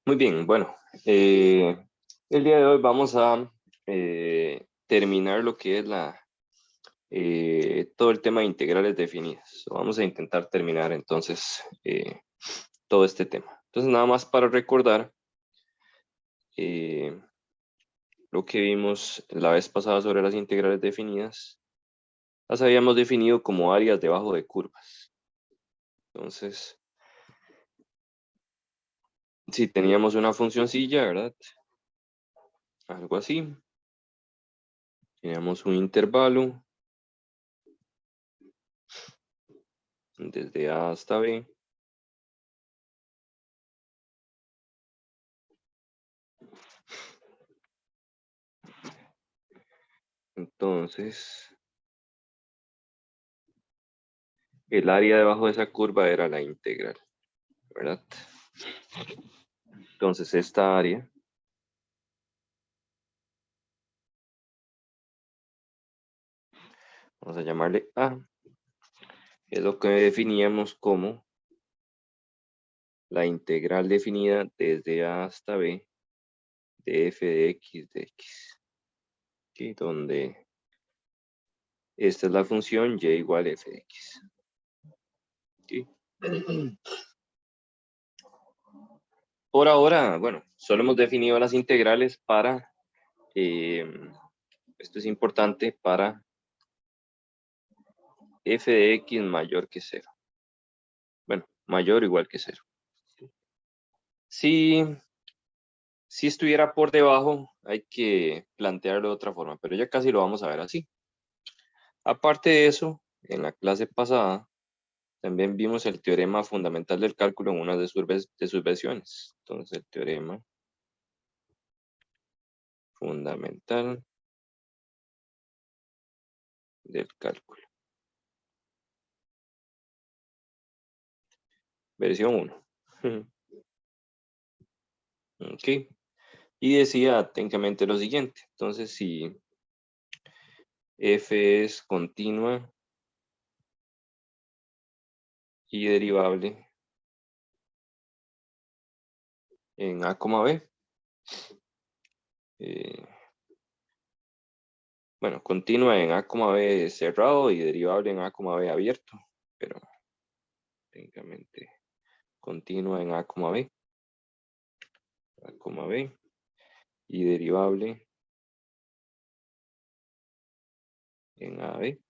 Muy bien, bueno, el día de hoy vamos a terminar lo que es todo el tema de integrales definidas. Vamos a intentar terminar entonces todo este tema. Entonces, nada más para recordar eh, lo que vimos la vez pasada sobre las integrales definidas, las habíamos definido como áreas debajo de curvas. Entonces, si teníamos una funcioncilla, ¿verdad? Algo así. Teníamos un intervalo desde A hasta B. Entonces, el área debajo de esa curva era la integral, ¿verdad? Entonces, esta área vamos a llamarle A, es lo que definíamos como la integral definida desde A hasta B de f de x. ¿Sí? Donde esta es la función y igual a f de x. ¿Sí? Por ahora, bueno, solo hemos definido las integrales para, esto es importante, para f de x mayor que 0. Bueno, mayor o igual que 0. Si estuviera por debajo, hay que plantearlo de otra forma, pero ya casi lo vamos a ver así. Aparte de eso, en la clase pasada, también vimos el teorema fundamental del cálculo en una de sus versiones. Entonces, el teorema fundamental del cálculo. Versión 1. Ok. Y decía técnicamente lo siguiente. Entonces, si f es continua y derivable en a, b, bueno, continua en a, b cerrado y derivable en a, b abierto, pero técnicamente continua en a, b y derivable en a, b.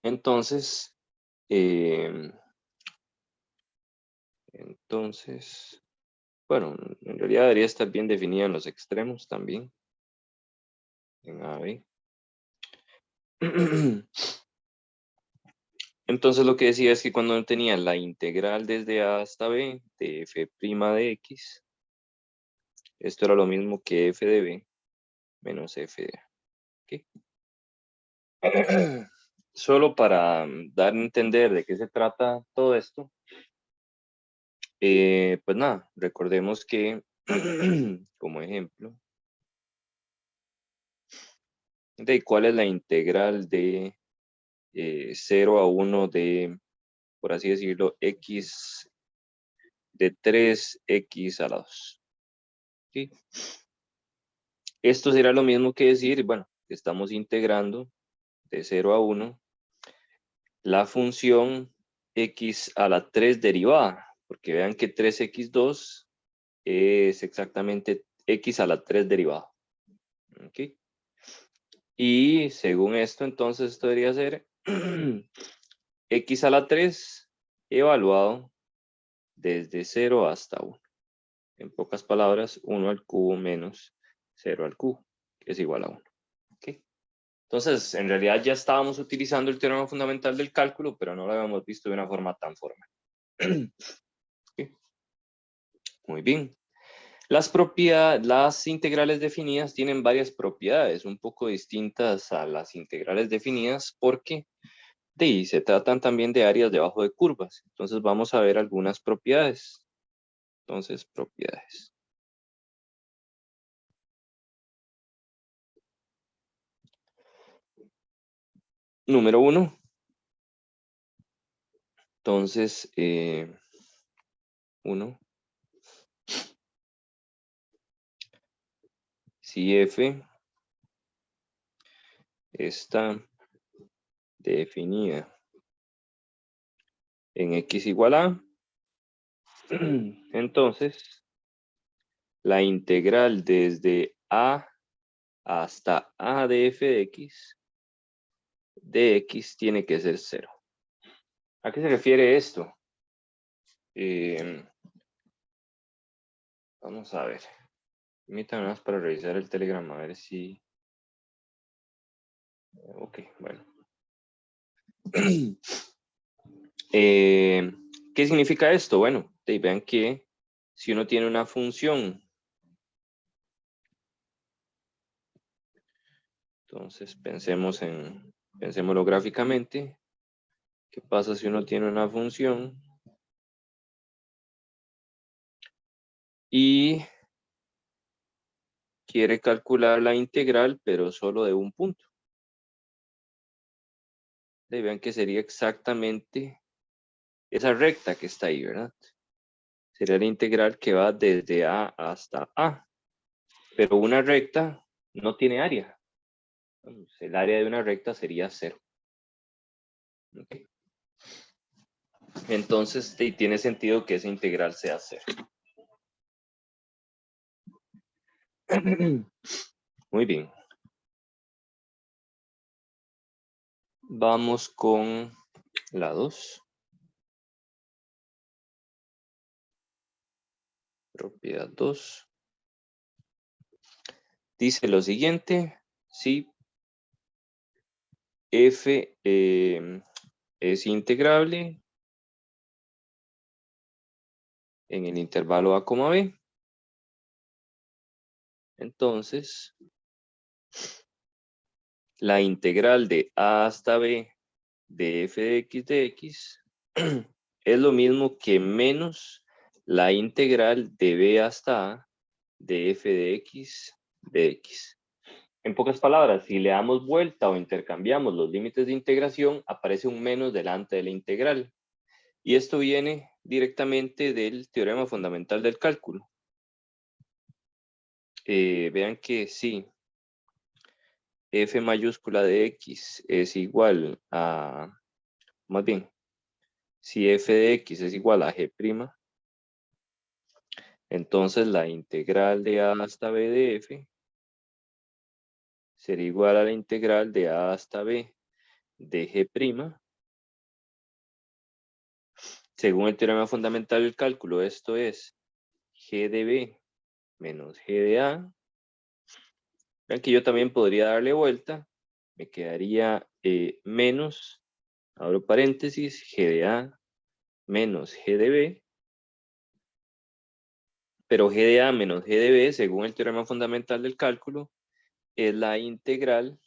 Entonces, bueno, en realidad debería estar bien definida en los extremos también, en a, b. Entonces lo que decía es que cuando tenía la integral desde a hasta b de f' de x, esto era lo mismo que f de b menos f de a. ¿Okay? Solo para dar a entender de qué se trata todo esto, pues nada, recordemos que, como ejemplo, de cuál es la integral de 0 a 1 de, por así decirlo, x de 3x a la 2. ¿Sí? Esto será lo mismo que decir, bueno, estamos integrando de 0 a 1 la función x a la 3 derivada, porque vean que 3x2 es exactamente x a la 3 derivada. ¿Okay? Y según esto, entonces esto debería ser x a la 3 evaluado desde 0 hasta 1. En pocas palabras, 1 al cubo menos 0 al cubo, que es igual a 1. ¿Okay? Entonces, en realidad ya estábamos utilizando el teorema fundamental del cálculo, pero no lo habíamos visto de una forma tan formal. ¿Okay? Muy bien. Las integrales definidas tienen varias propiedades un poco distintas a las integrales definidas porque se tratan también de áreas debajo de curvas. Entonces vamos a ver algunas propiedades. Entonces, propiedades. Número 1. Entonces, 1. Si f está definida en x igual a, entonces la integral desde a hasta a de f de x tiene que ser 0. ¿A qué se refiere esto? Vamos a ver. Permítanme más para revisar el Telegram a ver si... Ok, bueno. ¿Qué significa esto? Bueno, vean que si uno tiene una función, entonces pensémoslo gráficamente. ¿Qué pasa si uno tiene una función y quiere calcular la integral, pero solo de un punto? Vean que sería exactamente esa recta que está ahí, ¿verdad? Sería la integral que va desde a hasta a. Pero una recta no tiene área. El área de una recta sería 0. ¿Okay? Entonces tiene sentido que esa integral sea 0. Muy bien. Vamos con la 2. Propiedad 2. Dice lo siguiente. Si f es integrable en el intervalo a, b, entonces la integral de a hasta b de f de x es lo mismo que menos la integral de b hasta a de f de x de x. En pocas palabras, si le damos vuelta o intercambiamos los límites de integración, aparece un menos delante de la integral. Y esto viene directamente del teorema fundamental del cálculo. Vean que sí, f mayúscula de x es igual a, más bien, si f de x es igual a g', entonces la integral de a hasta b de f sería igual a la integral de a hasta b de g'. Según el teorema fundamental del cálculo, esto es g de b menos g de a. Vean que yo también podría darle vuelta. Me quedaría menos, abro paréntesis, g de a menos g de b. Pero g de a menos g de b, según el teorema fundamental del cálculo, es la integral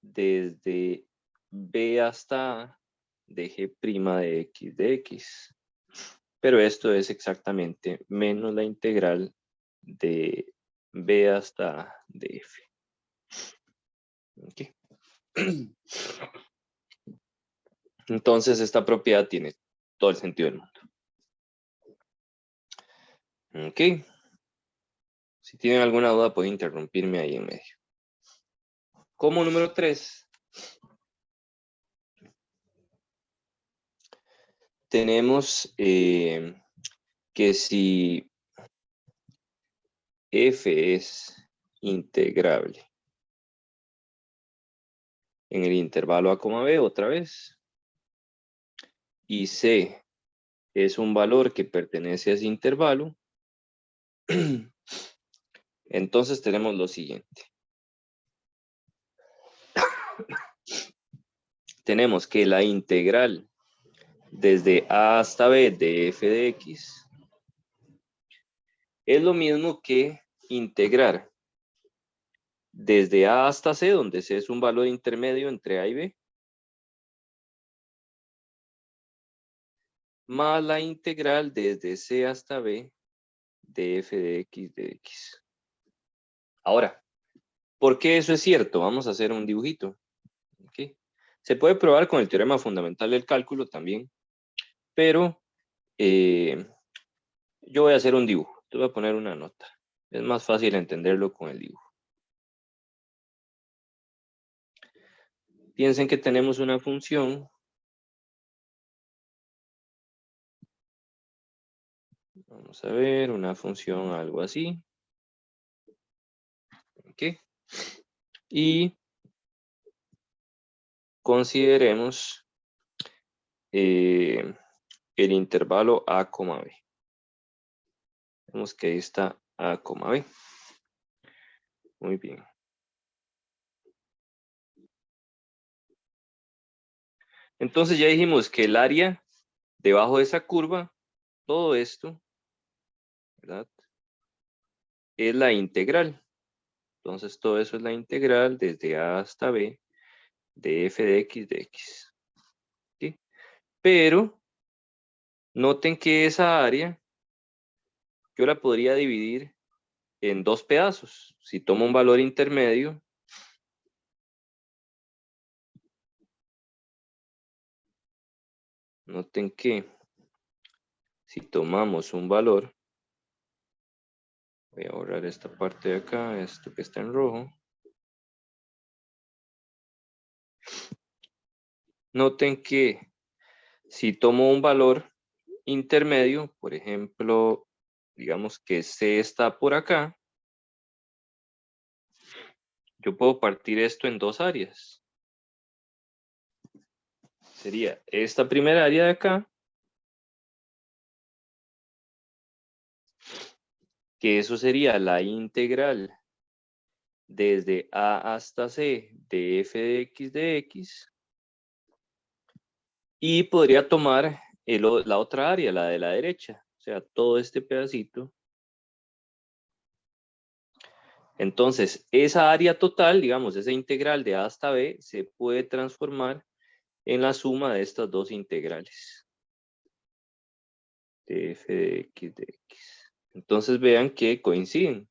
desde b hasta a de g' de x de x. Pero esto es exactamente menos la integral de b hasta a de f. Okay. Entonces esta propiedad tiene todo el sentido del mundo. Ok. Si tienen alguna duda pueden interrumpirme ahí en medio. Como número 3, tenemos que si f es integrable en el intervalo a, b otra vez, y c es un valor que pertenece a ese intervalo, entonces tenemos lo siguiente. Tenemos que la integral desde a hasta b de f de x es lo mismo que integrar desde a hasta c, donde c es un valor intermedio entre a y b, más la integral desde c hasta b de f de x. Ahora, ¿por qué eso es cierto? Vamos a hacer un dibujito. ¿Okay? Se puede probar con el teorema fundamental del cálculo también, pero Yo voy a hacer un dibujo. Te voy a poner una nota. Es más fácil entenderlo con el dibujo. Piensen que tenemos una función. Vamos a ver, una función algo así. ¿Ok? Y consideremos el intervalo A, B. Vemos que ahí está A, B. Muy bien. Entonces ya dijimos que el área debajo de esa curva, todo esto, ¿verdad? Es la integral. Entonces todo eso es la integral desde A hasta B de f de x. ¿Sí? Pero noten que esa área yo la podría dividir en dos pedazos. Si tomo un valor intermedio, noten que si tomamos un valor, voy a borrar esta parte de acá, esto que está en rojo. Noten que si tomo un valor intermedio, por ejemplo, digamos que C está por acá, yo puedo partir esto en dos áreas. Sería esta primera área de acá, que eso sería la integral desde A hasta C de f de x, y podría tomar la otra área, la de la derecha, o sea, todo este pedacito. Entonces, esa área total, digamos, esa integral de A hasta B, se puede transformar en la suma de estas dos integrales de f de x. Entonces vean que coinciden.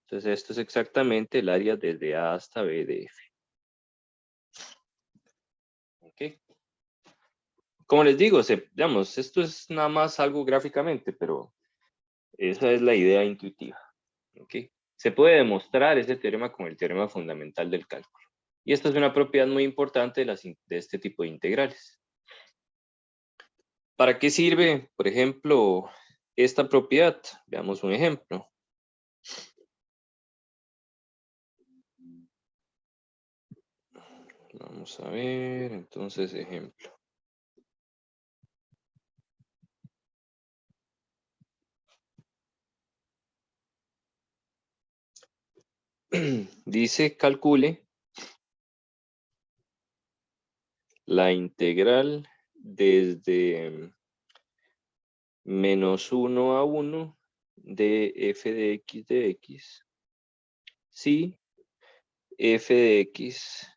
Entonces esto es exactamente el área desde A hasta B de f. ¿Ok? Como les digo, digamos, esto es nada más algo gráficamente, pero esa es la idea intuitiva. ¿Ok? Se puede demostrar ese teorema con el teorema fundamental del cálculo. Y esta es una propiedad muy importante de este tipo de integrales. ¿Para qué sirve, por ejemplo, esta propiedad? Veamos un ejemplo. Vamos a ver, entonces, ejemplo. Dice, calcule la integral desde menos 1 a 1 de f de x, si f de x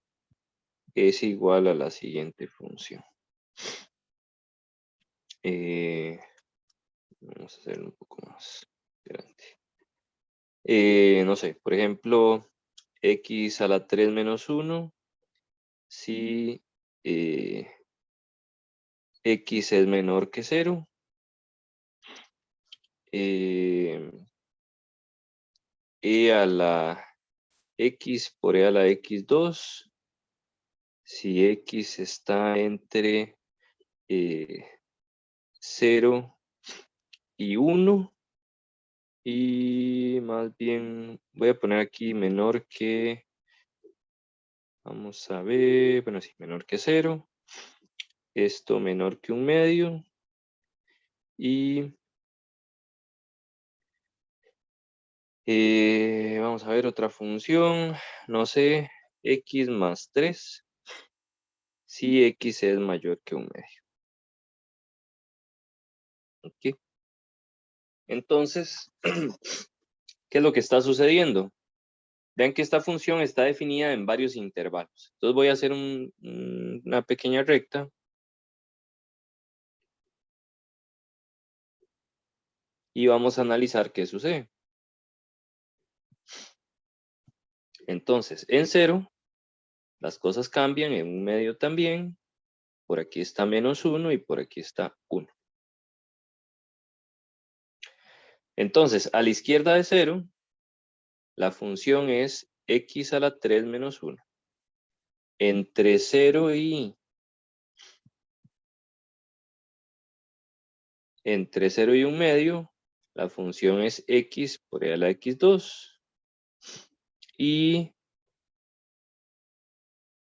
es igual a la siguiente función. Vamos a hacerlo un poco más grande. No sé, por ejemplo, x a la 3 menos 1, si x es menor que 0, e a la x por e a la x2, si x está entre 0 y 1, y más bien voy a poner aquí menor que, vamos a ver, bueno, sí, menor que 0, esto menor que 1/2, y vamos a ver otra función, no sé, x más 3, si x es mayor que 1/2. ¿Ok? Entonces, ¿qué es lo que está sucediendo? Vean que esta función está definida en varios intervalos. Entonces voy a hacer una pequeña recta. Y vamos a analizar qué sucede. Entonces, en 0, las cosas cambian, en 1/2 también. Por aquí está menos 1 y por aquí está 1. Entonces, a la izquierda de 0, la función es x a la 3 menos 1. Entre 0 y 1 medio, la función es x por e a la x2. Y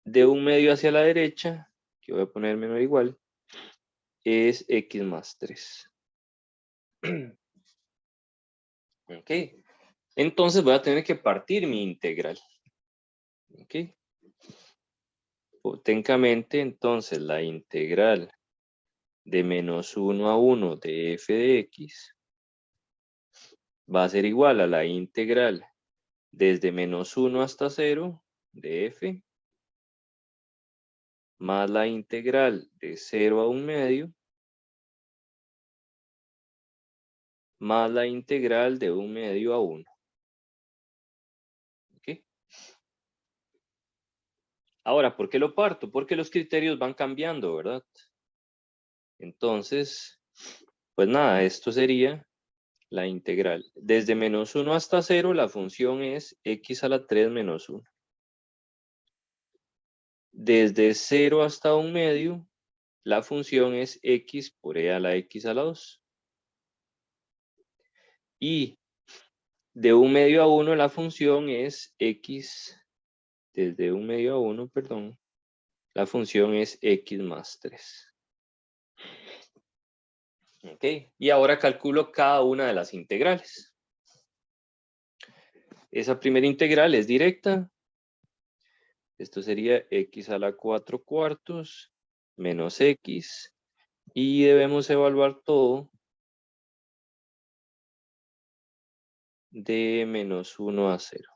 de 1 medio hacia la derecha, que voy a poner menor o igual, es x más 3. Ok. Entonces voy a tener que partir mi integral. Ok. Técnicamente, entonces, la integral de menos 1 a 1 de f de x va a ser igual a la integral desde menos 1 hasta 0 de f más la integral de 0 a 1 medio más la integral de 1 medio a 1. ¿Ok? Ahora, ¿por qué lo parto? Porque los criterios van cambiando, ¿verdad? Entonces, pues nada, esto sería la integral. Desde menos 1 hasta 0, la función es x a la 3 menos 1. Desde 0 hasta 1 medio, la función es x por e a la x a la 2. Y de 1 medio a 1, la función es x, desde 1 medio a 1, perdón, la función es x más 3. ¿Ok? Y ahora calculo cada una de las integrales. Esa primera integral es directa. Esto sería x a la 4 cuartos menos x. Y debemos evaluar todo de menos 1 a 0.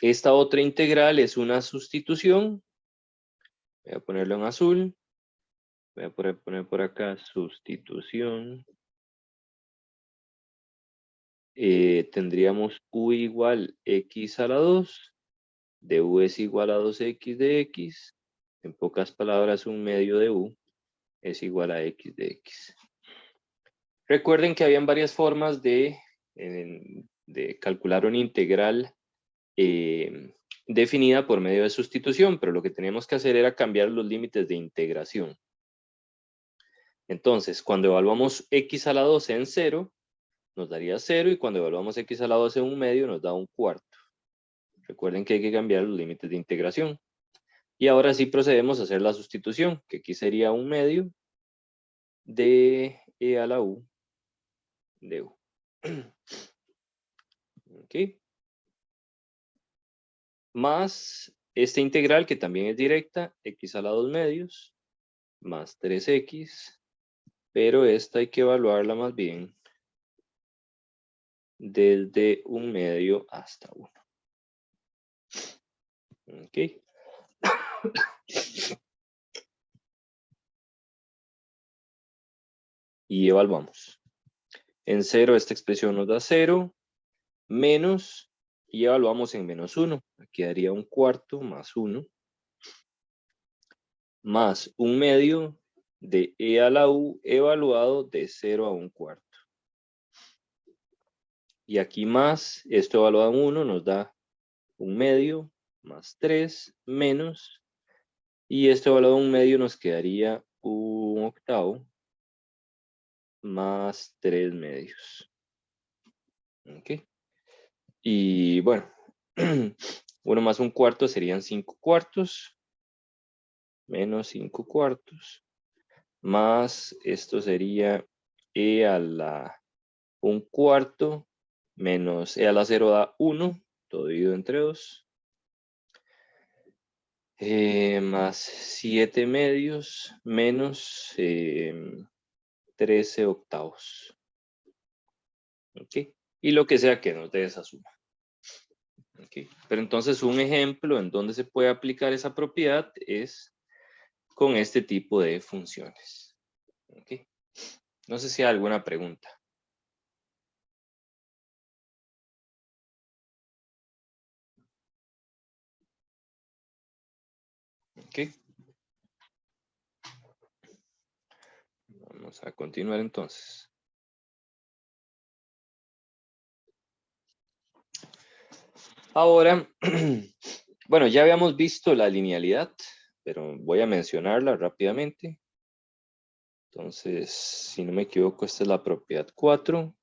Esta otra integral es una sustitución. Voy a ponerlo en azul. Voy a poner por acá sustitución. Tendríamos u igual x a la 2. De u es igual a 2x de x. En pocas palabras, un medio de u es igual a x de x. Recuerden que habían varias formas de calcular una integral definida por medio de sustitución, pero lo que teníamos que hacer era cambiar los límites de integración. Entonces, cuando evaluamos x a la 12 en 0, nos daría 0, y cuando evaluamos x a la 12 en 1 medio, nos da 1 cuarto. Recuerden que hay que cambiar los límites de integración. Y ahora sí procedemos a hacer la sustitución, que aquí sería 1 medio de e a la u de u. ¿Ok? Más esta integral, que también es directa, x a la 2 medios, más 3x, pero esta hay que evaluarla más bien desde 1 medio hasta 1. ¿Ok? Y evaluamos. En 0 esta expresión nos da 0, menos, y evaluamos en menos 1. Aquí daría 1 cuarto más 1, más 1 medio de e a la u evaluado de 0 a 1 cuarto. Y aquí más, esto evaluado en 1 nos da 1 medio más 3 menos, y esto evaluado en 1 medio nos quedaría 1 octavo más 3 medios. ¿Ok? Y bueno, 1 más 1 cuarto serían 5 cuartos, menos 5 cuartos, más esto sería e a la 1 cuarto, menos e a la 0 da 1, todo dividido entre 2. Más 7 medios, menos 13 octavos. ¿Ok? Y lo que sea que nos dé esa suma. ¿Ok? Pero entonces un ejemplo en donde se puede aplicar esa propiedad es con este tipo de funciones. ¿Ok? No sé si hay alguna pregunta. ¿Ok? Vamos a continuar entonces. Ahora, bueno, ya habíamos visto la linealidad, pero voy a mencionarla rápidamente. Entonces, si no me equivoco, esta es la propiedad 4.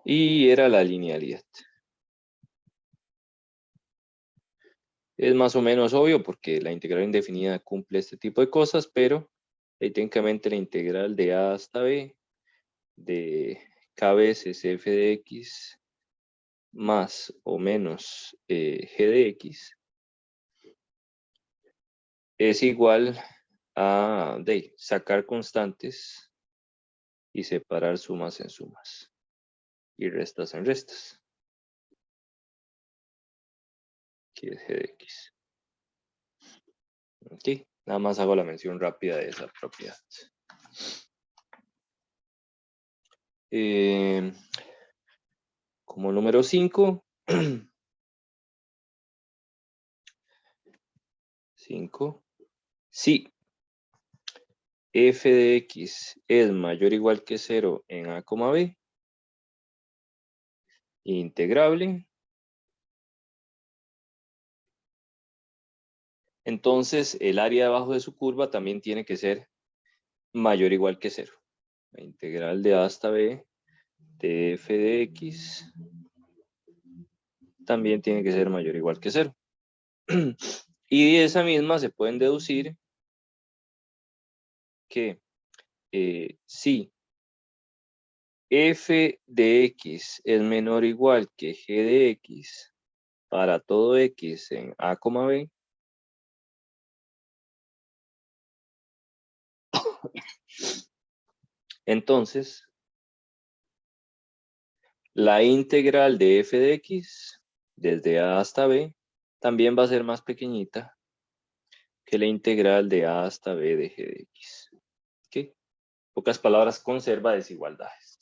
Y era la linealidad. Es más o menos obvio porque la integral indefinida cumple este tipo de cosas, pero técnicamente la integral de a hasta b de k veces f de x más o menos g de x es igual a sacar constantes y separar sumas en sumas y restas en restas, que es g de x. Ok, nada más hago la mención rápida de esa propiedad. Como número 5, 5, si f de x es mayor o igual que 0 en a, b, integrable, entonces el área debajo de su curva también tiene que ser mayor o igual que 0. La integral de a hasta b de f de x también tiene que ser mayor o igual que 0. Y de esa misma se pueden deducir que si f de x es menor o igual que g de x para todo x en a, b, entonces la integral de f de x desde a hasta b también va a ser más pequeñita que la integral de a hasta b de g de x. ¿Ok? En pocas palabras, conserva desigualdades.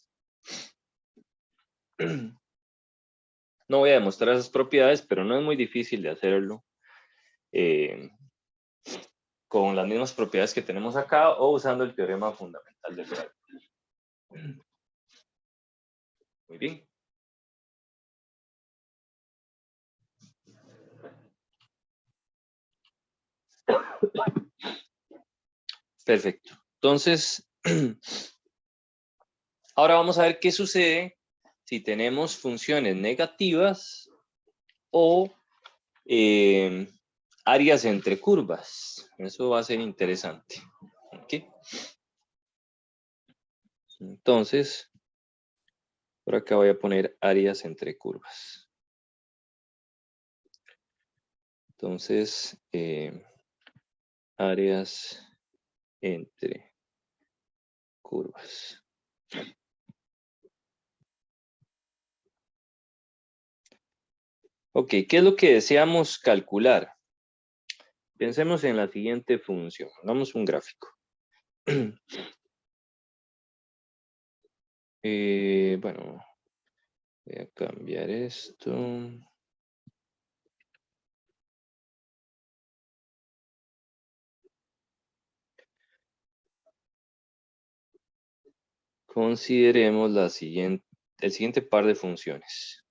No voy a demostrar esas propiedades, pero no es muy difícil de hacerlo con las mismas propiedades que tenemos acá o usando el teorema fundamental del cálculo. Muy bien. Perfecto. Entonces, ahora vamos a ver qué sucede si tenemos funciones negativas o áreas entre curvas. Eso va a ser interesante. ¿Okay? Entonces, por acá voy a poner áreas entre curvas. Entonces, áreas entre curvas. Ok, ¿qué es lo que deseamos calcular? Pensemos en la siguiente función. Hagamos un gráfico. Bueno, voy a cambiar esto. Consideremos el siguiente par de funciones.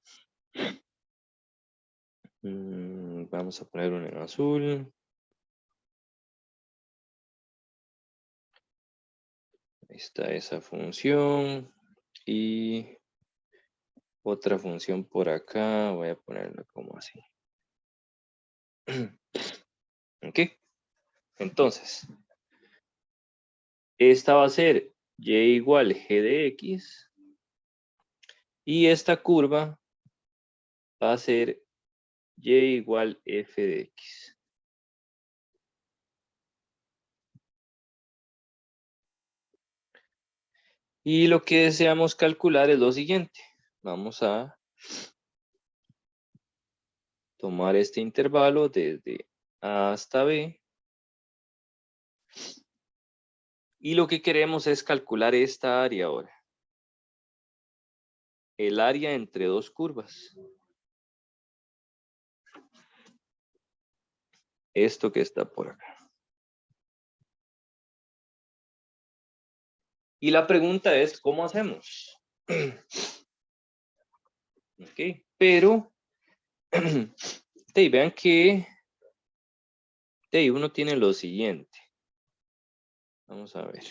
Vamos a poner uno en azul. Ahí está esa función. Y otra función por acá. Voy a ponerla como así. Ok. Entonces, esta va a ser y igual g de x. Y esta curva va a ser y igual f de x. Y lo que deseamos calcular es lo siguiente. Vamos a tomar este intervalo desde A hasta B. Y lo que queremos es calcular esta área ahora. El área entre dos curvas. Esto que está por acá. Y la pregunta es, ¿cómo hacemos? Ok, pero vean que uno tiene lo siguiente. Vamos a ver.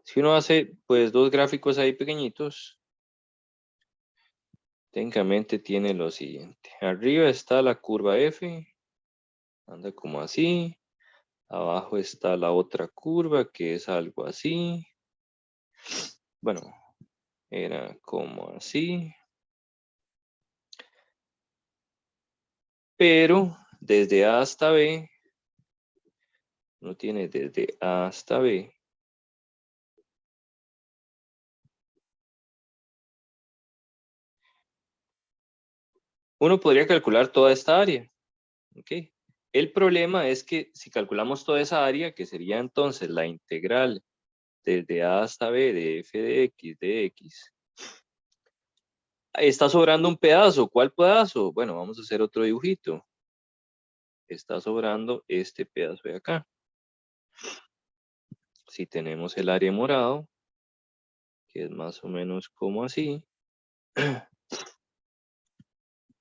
Si uno hace pues dos gráficos ahí pequeñitos, técnicamente tiene lo siguiente. Arriba está la curva F, anda como así. Abajo está la otra curva que es algo así. Bueno, era como así. Pero desde A hasta B, uno tiene desde A hasta B. Uno podría calcular toda esta área. ¿Ok? El problema es que si calculamos toda esa área, que sería entonces la integral desde A hasta B de f de x, está sobrando un pedazo. ¿Cuál pedazo? Bueno, vamos a hacer otro dibujito. Está sobrando este pedazo de acá. Si tenemos el área morado, que es más o menos como así.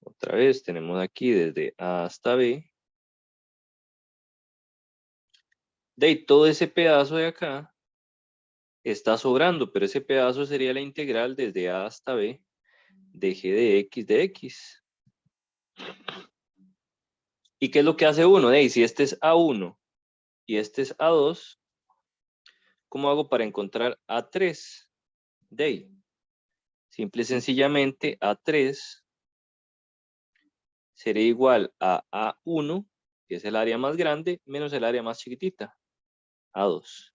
Otra vez tenemos aquí desde A hasta B. De ahí todo ese pedazo de acá está sobrando, pero ese pedazo sería la integral desde A hasta B de g de x. ¿Y qué es lo que hace uno? De ahí, si este es A1 y este es A2, ¿cómo hago para encontrar A3? De ahí, simple y sencillamente A3 sería igual a A1, que es el área más grande, menos el área más chiquitita, A2.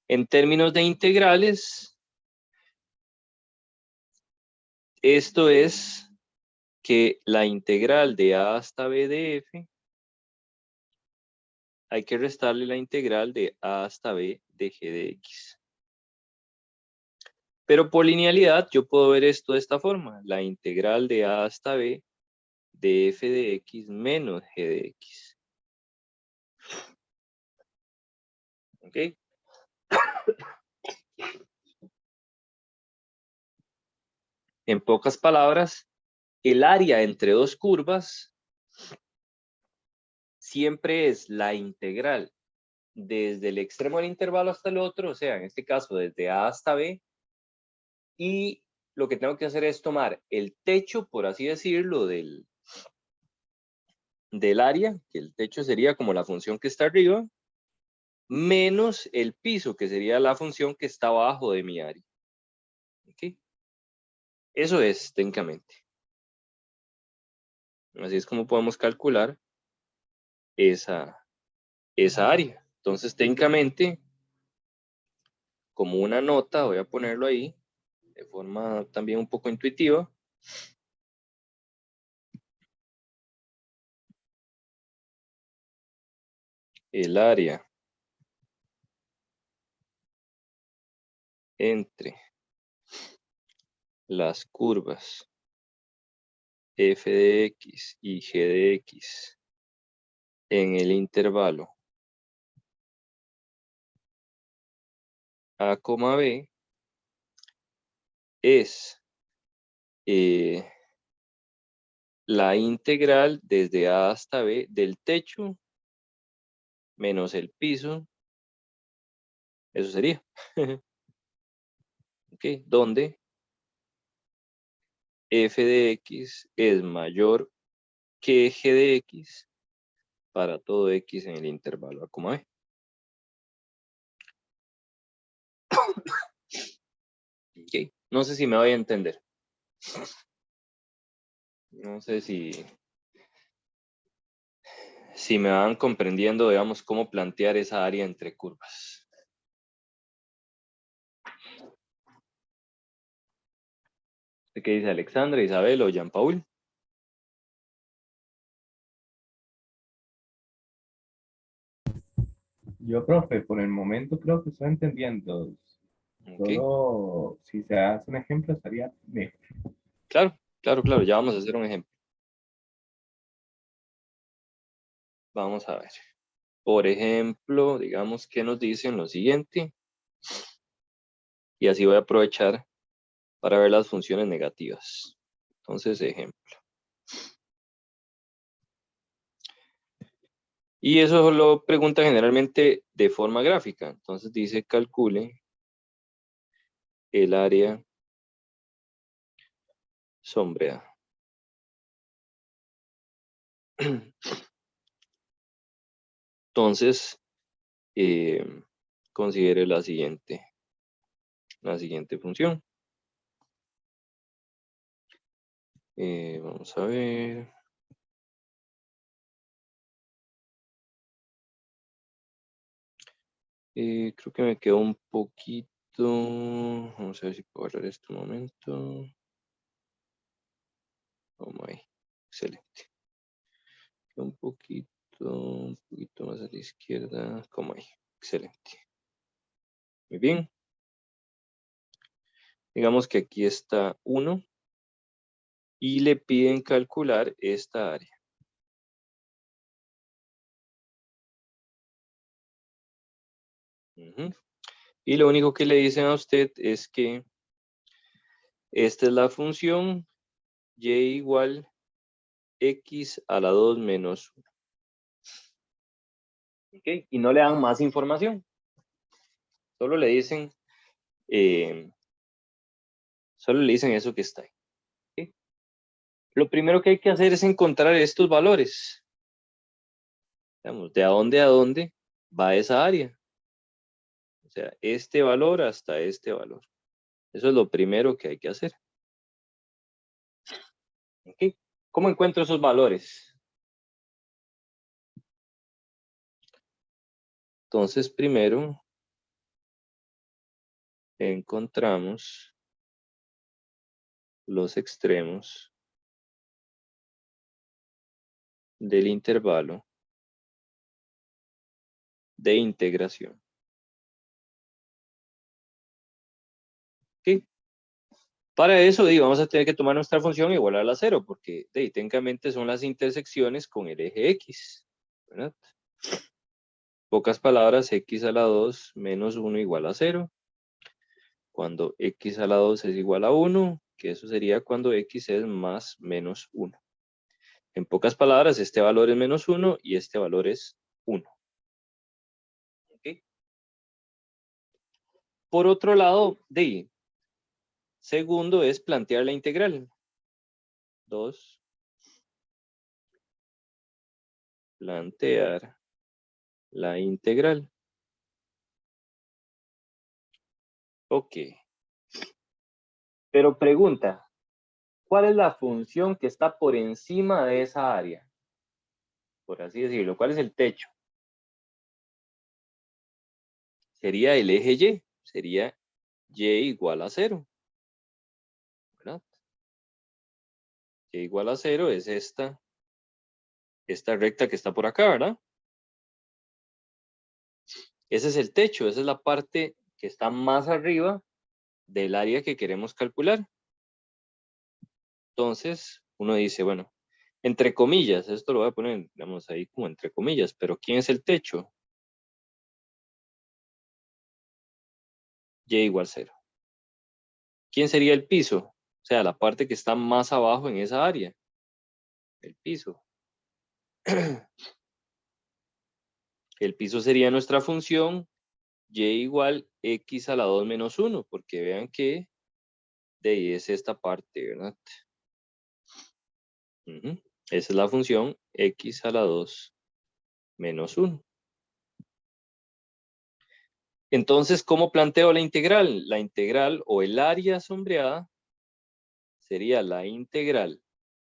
En términos de integrales, esto es que la integral de A hasta B de f, hay que restarle la integral de A hasta B de g de x. Pero por linealidad yo puedo ver esto de esta forma. La integral de A hasta B de f de x menos g de x. ¿Ok? En pocas palabras, el área entre dos curvas siempre es la integral desde el extremo del intervalo hasta el otro, o sea, en este caso desde A hasta B, y lo que tengo que hacer es tomar el techo, por así decirlo, del área, que el techo sería como la función que está arriba, menos el piso, que sería la función que está abajo de mi área. ¿Ok? Eso es técnicamente. Así es como podemos calcular esa área. Entonces, técnicamente, como una nota, voy a ponerlo ahí, de forma también un poco intuitiva. El área entre las curvas f de x y g de x en el intervalo a, b es la integral desde A hasta B del techo menos el piso. Eso sería. ¿Ok? Donde f de x es mayor que g de x para todo x en el intervalo a, b. Okay. No sé si me voy a entender. No sé si me van comprendiendo, digamos, cómo plantear esa área entre curvas. ¿Qué dice Alexandra, Isabel o Jean-Paul? Yo, profe, por el momento creo que estoy entendiendo. Okay. Solo si se hace un ejemplo estaría mejor. Claro, claro, claro. Ya vamos a hacer un ejemplo. Vamos a ver. Por ejemplo, digamos que nos dicen lo siguiente. Y así voy a aprovechar para ver las funciones negativas. Entonces, ejemplo. Y eso lo pregunta generalmente de forma gráfica. Entonces dice calcule el área sombreada. Entonces, considere la siguiente función. Vamos a ver. Creo que me quedó un poquito. Vamos a ver si puedo hablar este momento. Oh my. Excelente. Un poquito más a la izquierda. Como ahí. Excelente. Muy bien. Digamos que aquí está 1 y le piden calcular esta área. Y lo único que le dicen a usted es que esta es la función y igual x a la 2 menos 1. ¿Okay? Y no le dan más información. Solo le dicen eso que está ahí. ¿Okay? Lo primero que hay que hacer es encontrar estos valores. Digamos, de a dónde va esa área. O sea, este valor hasta este valor. Eso es lo primero que hay que hacer. ¿Okay? ¿Cómo encuentro esos valores? Entonces, primero encontramos los extremos del intervalo de integración. ¿Okay? Para eso, vamos a tener que tomar nuestra función igual a la 0, porque técnicamente son las intersecciones con el eje X. ¿Verdad? Pocas palabras, x a la 2 menos 1 igual a 0. Cuando x a la 2 es igual a 1, que eso sería cuando x es más menos 1. En pocas palabras, este valor es menos 1 y este valor es 1. ¿Okay? Por otro lado, segundo es plantear la integral. 2. Plantear la integral. Ok. Pero pregunta, ¿cuál es la función que está por encima de esa área? Por así decirlo, ¿cuál es el techo? Sería el eje Y, sería Y igual a 0. ¿Verdad? Y igual a 0 es esta recta que está por acá, ¿verdad? Ese es el techo, esa es la parte que está más arriba del área que queremos calcular. Entonces, uno dice, bueno, entre comillas, esto lo voy a poner, digamos, ahí como entre comillas, pero ¿quién es el techo? Y igual 0. ¿Quién sería el piso? O sea, la parte que está más abajo en esa área. El piso. El piso sería nuestra función y igual x a la 2 menos 1, porque vean que de ahí es esta parte, ¿verdad? Esa es la función x a la 2 menos 1. Entonces, ¿cómo planteo la integral? La integral o el área sombreada sería la integral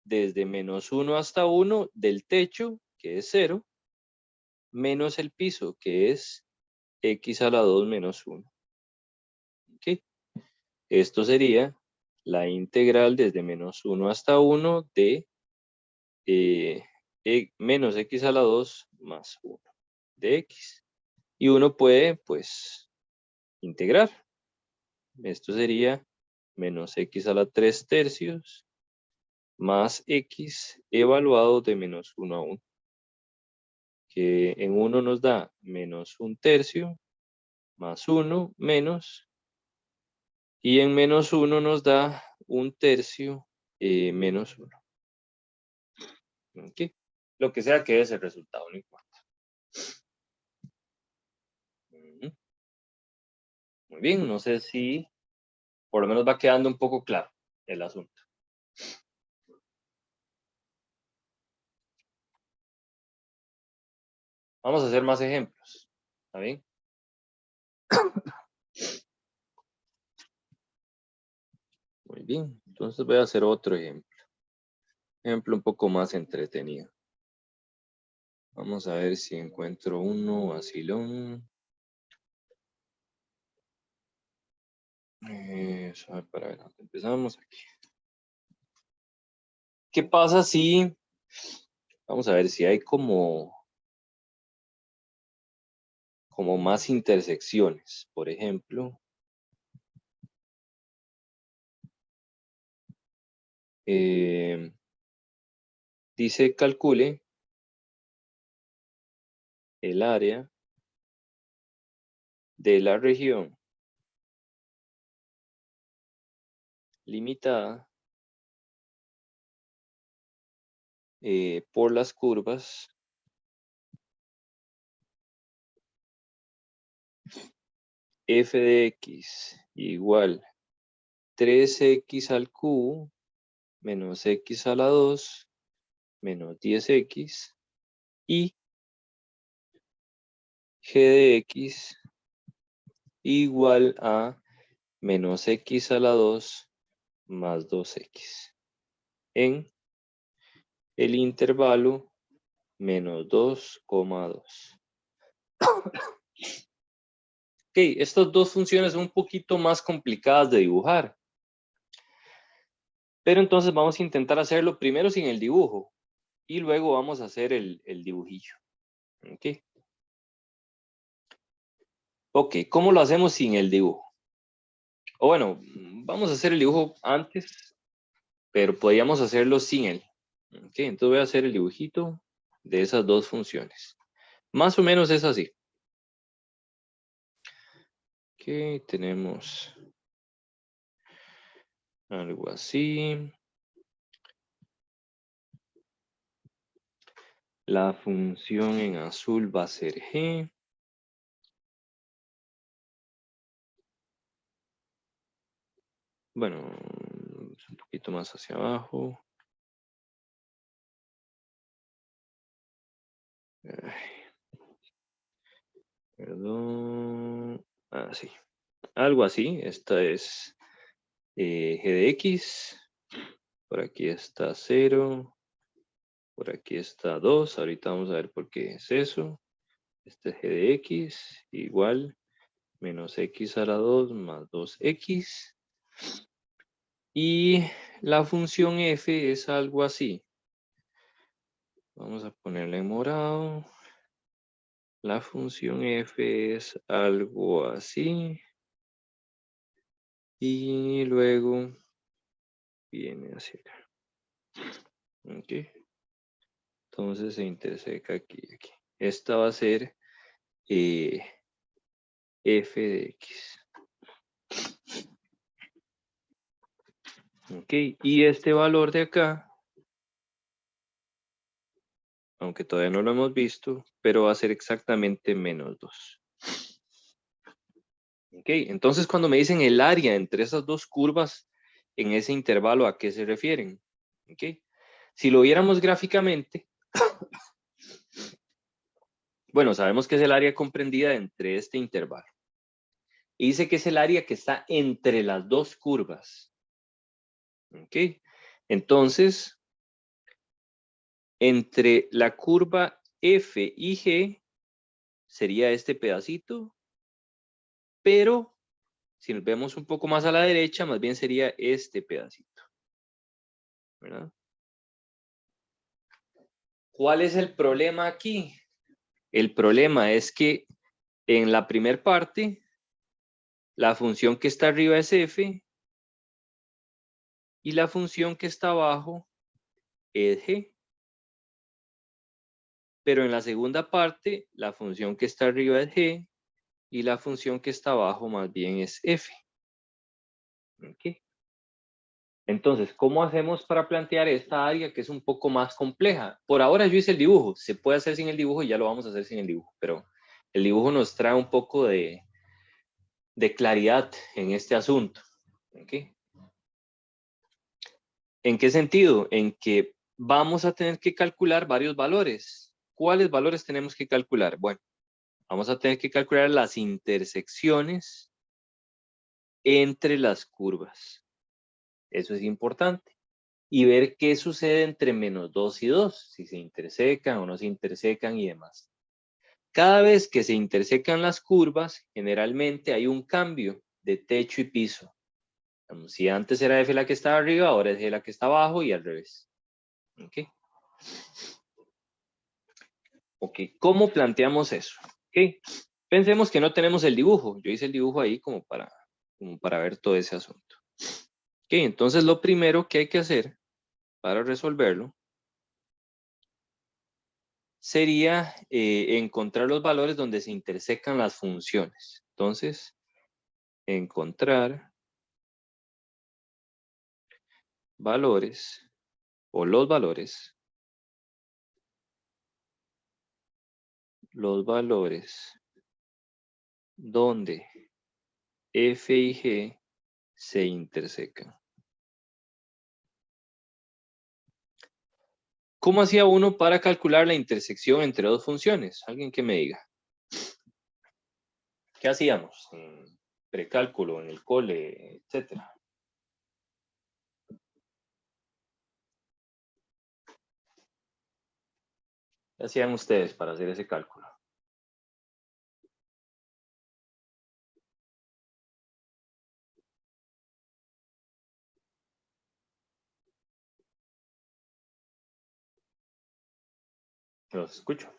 desde menos 1 hasta 1 del techo, que es 0, menos el piso, que es x a la 2 menos 1. ¿Okay? Esto sería la integral desde menos 1 hasta 1 de menos x a la 2 más 1 de x. Y uno puede, pues, integrar. Esto sería menos x a la 3 tercios más x evaluado de menos 1 a 1. que en 1 nos da menos 1/3, más 1, menos, y en menos 1 nos da 1/3 menos 1. ¿Ok? Lo que sea que es el resultado, no importa. Muy bien, no sé si por lo menos va quedando un poco claro el asunto. Vamos a hacer más ejemplos. ¿Está bien? Muy bien, entonces voy a hacer otro ejemplo. Ejemplo un poco más entretenido. Vamos a ver si encuentro uno vacilón. Para ver, empezamos aquí. ¿Qué pasa si, vamos a ver si hay como más intersecciones? Por ejemplo, dice calcule el área de la región limitada por las curvas f de x igual 3x al cubo menos x a la 2 menos 10x y g de x igual a menos x a la 2 más 2x en el intervalo menos 2,2. Ok, estas dos funciones son un poquito más complicadas de dibujar. Pero entonces vamos a intentar hacerlo primero sin el dibujo y luego vamos a hacer el dibujillo. Ok. Ok, ¿cómo lo hacemos sin el dibujo? O bueno, vamos a hacer el dibujo antes, pero podríamos hacerlo sin él. Ok, entonces voy a hacer el dibujito de esas dos funciones. Más o menos es así. Ok, tenemos algo así. La función en azul va a ser g. Bueno, un poquito más hacia abajo. Perdón. Sí. Algo así. Esta es g de x. Por aquí está 0. Por aquí está 2. Ahorita vamos a ver por qué es eso. Este es g de x igual menos x a la 2 más 2x. Y la función f es algo así. Vamos a ponerle en morado. La función f es algo así. Y luego viene hacia acá. Ok. Entonces se interseca aquí y aquí. Esta va a ser f de x. Ok. Y este valor de acá, aunque todavía no lo hemos visto, pero va a ser exactamente menos 2. Ok. Entonces cuando me dicen el área entre esas dos curvas, en ese intervalo, ¿a qué se refieren? Ok. Si lo viéramos gráficamente, bueno, sabemos que es el área comprendida entre este intervalo. Y dice que es el área que está entre las dos curvas. ¿Ok? Entonces, entre la curva F y G sería este pedacito, pero si nos vemos un poco más a la derecha, más bien sería este pedacito. ¿Verdad? ¿Cuál es el problema aquí? El problema es que en la primera parte, la función que está arriba es F y la función que está abajo es G. pero en la segunda parte, la función que está arriba es g, y la función que está abajo más bien es f. ¿Ok? Entonces, ¿cómo hacemos para plantear esta área que es un poco más compleja? Por ahora yo hice el dibujo, se puede hacer sin el dibujo y ya lo vamos a hacer sin el dibujo, pero el dibujo nos trae un poco de claridad en este asunto. ¿Okay? ¿En qué sentido? En que vamos a tener que calcular varios valores. ¿Cuáles valores tenemos que calcular? Bueno, vamos a tener que calcular las intersecciones entre las curvas. Eso es importante. Y ver qué sucede entre -2 y 2, si se intersecan o no se intersecan y demás. Cada vez que se intersecan las curvas, generalmente hay un cambio de techo y piso. Si antes era F la que estaba arriba, ahora es G la que está abajo y al revés. ¿Ok? Ok, ¿cómo planteamos eso? Ok, pensemos que no tenemos el dibujo. Yo hice el dibujo ahí como para ver todo ese asunto. Ok, entonces lo primero que hay que hacer para resolverlo sería encontrar los valores donde se intersecan las funciones. Entonces, encontrar valores o los valores donde f y g se intersecan. ¿Cómo hacía uno para calcular la intersección entre dos funciones? Alguien que me diga. ¿Qué hacíamos? En precálculo, en el cole, etcétera. ¿Qué hacían ustedes para hacer ese cálculo? Los escucho.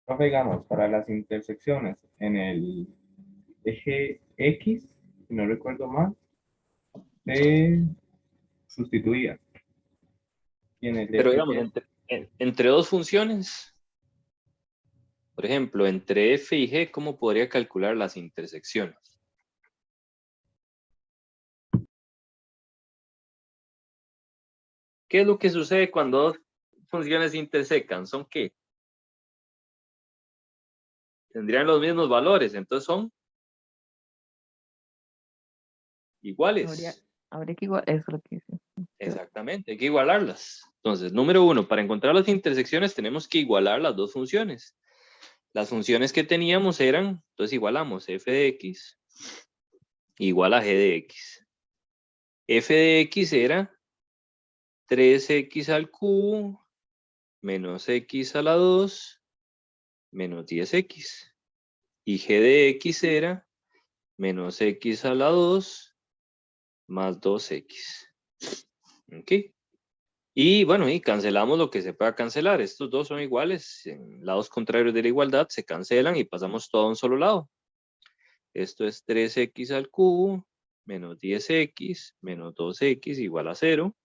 Profe, digamos, para las intersecciones en el eje X, si no recuerdo mal, se sustituía. Y en el Pero eje digamos, Y, entre dos funciones, por ejemplo, entre f y g, ¿cómo podría calcular las intersecciones? ¿Qué es lo que sucede cuando dos funciones se intersecan? ¿Son qué? Tendrían los mismos valores, entonces son iguales. Habría que igual, eso es lo que dice. Exactamente, hay que igualarlas. Entonces, número uno, para encontrar las intersecciones tenemos que igualar las dos funciones. Las funciones que teníamos eran, entonces igualamos f de x igual a g de x. F de x era 3x al cubo menos x a la 2 menos 10x. Y g de x era menos x a la 2 más 2x. ¿Ok? Y bueno, y cancelamos lo que se pueda cancelar. Estos dos son iguales. En lados contrarios de la igualdad se cancelan y pasamos todo a un solo lado. Esto es 3x al cubo menos 10x menos 2x igual a 0.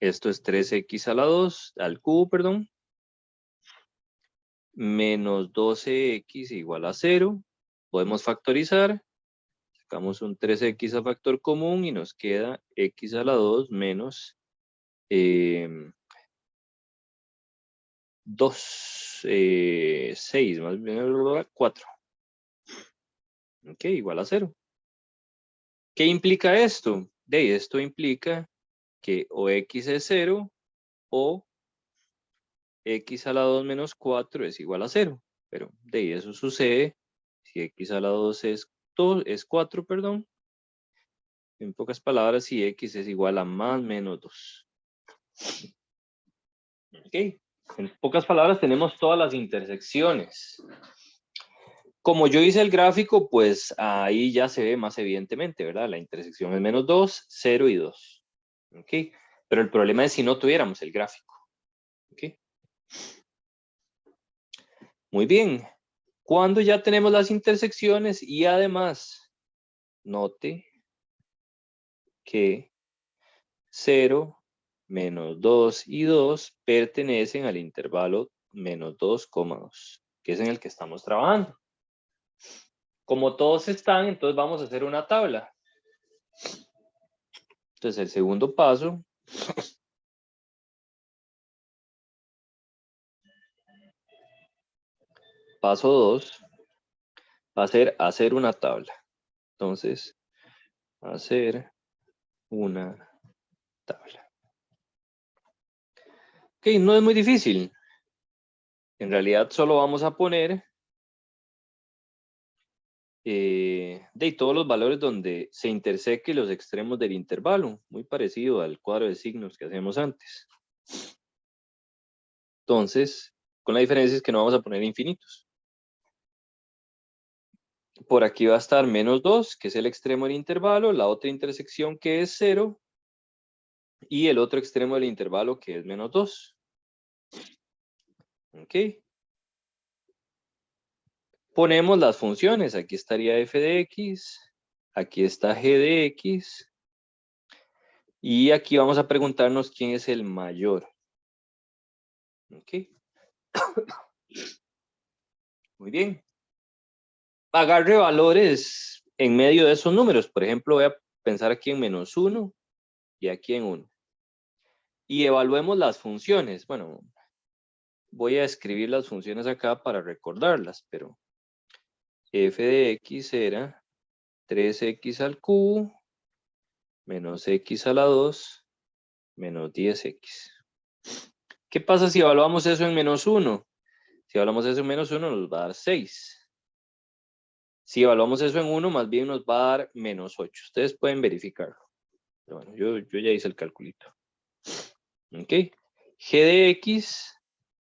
Esto es 3x a la 2, al cubo, perdón. Menos 12x igual a 0. Podemos factorizar. Sacamos un 3x a factor común y nos queda x a la 2 menos 2, 6, más bien 4. Ok, igual a 0. ¿Qué implica esto? Esto implica que o x es 0 o x a la 2 menos 4 es igual a 0. Pero eso sucede si x a la 2 es 4, perdón. En pocas palabras, si x es igual a más menos 2. Ok. En pocas palabras, tenemos todas las intersecciones. Como yo hice el gráfico, pues ahí ya se ve más evidentemente, ¿verdad? La intersección es menos 2, 0 y 2. ¿Ok? Pero el problema es si no tuviéramos el gráfico. ¿Ok? Muy bien. Cuando ya tenemos las intersecciones y además, note que 0 menos 2 y 2 pertenecen al intervalo menos 2,2, que es en el que estamos trabajando. Como todos están, entonces vamos a hacer una tabla. Entonces el segundo paso paso 2 va a ser hacer una tabla. Entonces, hacer una tabla. Ok, no es muy difícil. En realidad solo vamos a poner de todos los valores donde se intersequen los extremos del intervalo, muy parecido al cuadro de signos que hacemos antes. Entonces, con la diferencia es que no vamos a poner infinitos. Por aquí va a estar menos 2, que es el extremo del intervalo, la otra intersección que es 0, y el otro extremo del intervalo que es menos 2. Ok. Ponemos las funciones, aquí estaría f de x, aquí está g de x, y aquí vamos a preguntarnos quién es el mayor. Ok. Muy bien. Agarre valores en medio de esos números. Por ejemplo, voy a pensar aquí en menos 1 y aquí en 1. Y evaluemos las funciones. Bueno, voy a escribir las funciones acá para recordarlas, pero f de x era 3x al cubo menos x a la 2 menos 10x. ¿Qué pasa si evaluamos eso en menos 1? Si evaluamos eso en menos 1 nos va a dar 6. Si evaluamos eso en 1, más bien nos va a dar menos 8. Ustedes pueden verificarlo. Pero bueno, yo ya hice el calculito. Ok. G de x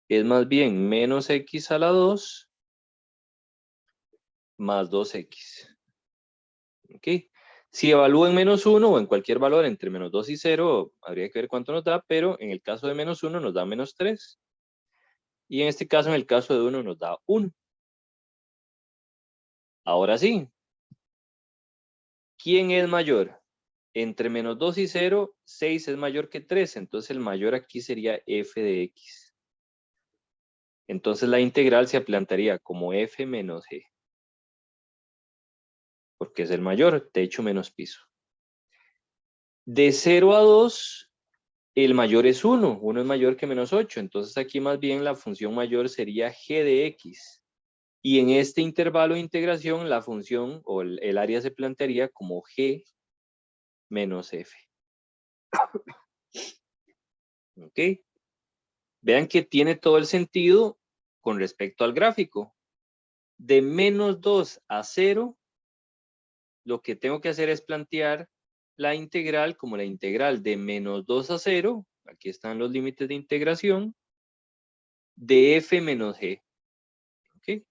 es más bien menos x a la 2 más 2x. Ok. Si evalúo en menos 1 o en cualquier valor entre menos 2 y 0, habría que ver cuánto nos da, pero en el caso de menos 1 nos da menos 3. Y en este caso, en el caso de 1, nos da 1. Ahora sí, ¿quién es mayor? Entre menos 2 y 0, 6 es mayor que 3. Entonces el mayor aquí sería f de x. Entonces la integral se plantearía como f menos g. Porque es el mayor, techo menos piso. De 0 a 2, el mayor es 1. 1 es mayor que menos 8. Entonces aquí más bien la función mayor sería g de x. Y en este intervalo de integración, la función o el área se plantearía como g menos f. ¿Ok? Vean que tiene todo el sentido con respecto al gráfico. De menos 2 a 0, lo que tengo que hacer es plantear la integral como la integral de menos 2 a 0, aquí están los límites de integración, de f menos g. ¿Ok?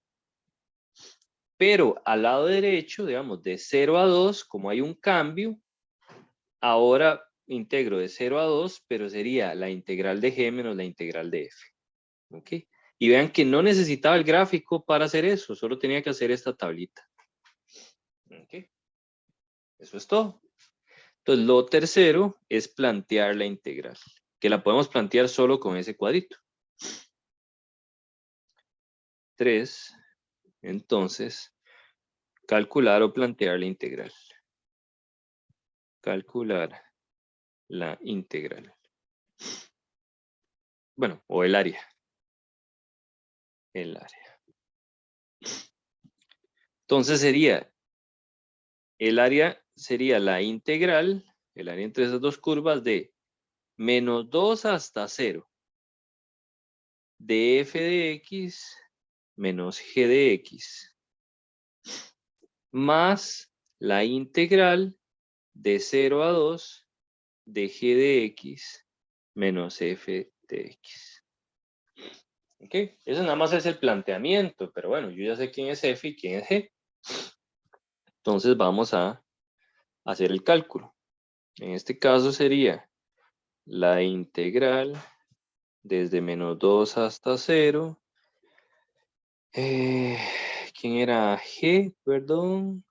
Pero al lado derecho, digamos, de 0 a 2, como hay un cambio, ahora integro de 0 a 2, pero sería la integral de g menos la integral de f. ¿Ok? Y vean que no necesitaba el gráfico para hacer eso, solo tenía que hacer esta tablita. ¿Ok? Eso es todo. Entonces, lo tercero es plantear la integral, que la podemos plantear solo con ese cuadrito. 3, entonces, calcular o plantear la integral. Calcular la integral. Bueno, o el área. El área. Entonces el área sería la integral, el área entre esas dos curvas de menos 2 hasta 0 de f de x menos g de x más la integral de 0 a 2 de g de x menos f de x. ¿Ok? Eso nada más es el planteamiento, pero bueno, yo ya sé quién es f y quién es g. Entonces vamos a hacer el cálculo. En este caso sería la integral desde menos 2 hasta 0. ¿Quién era g? Perdón.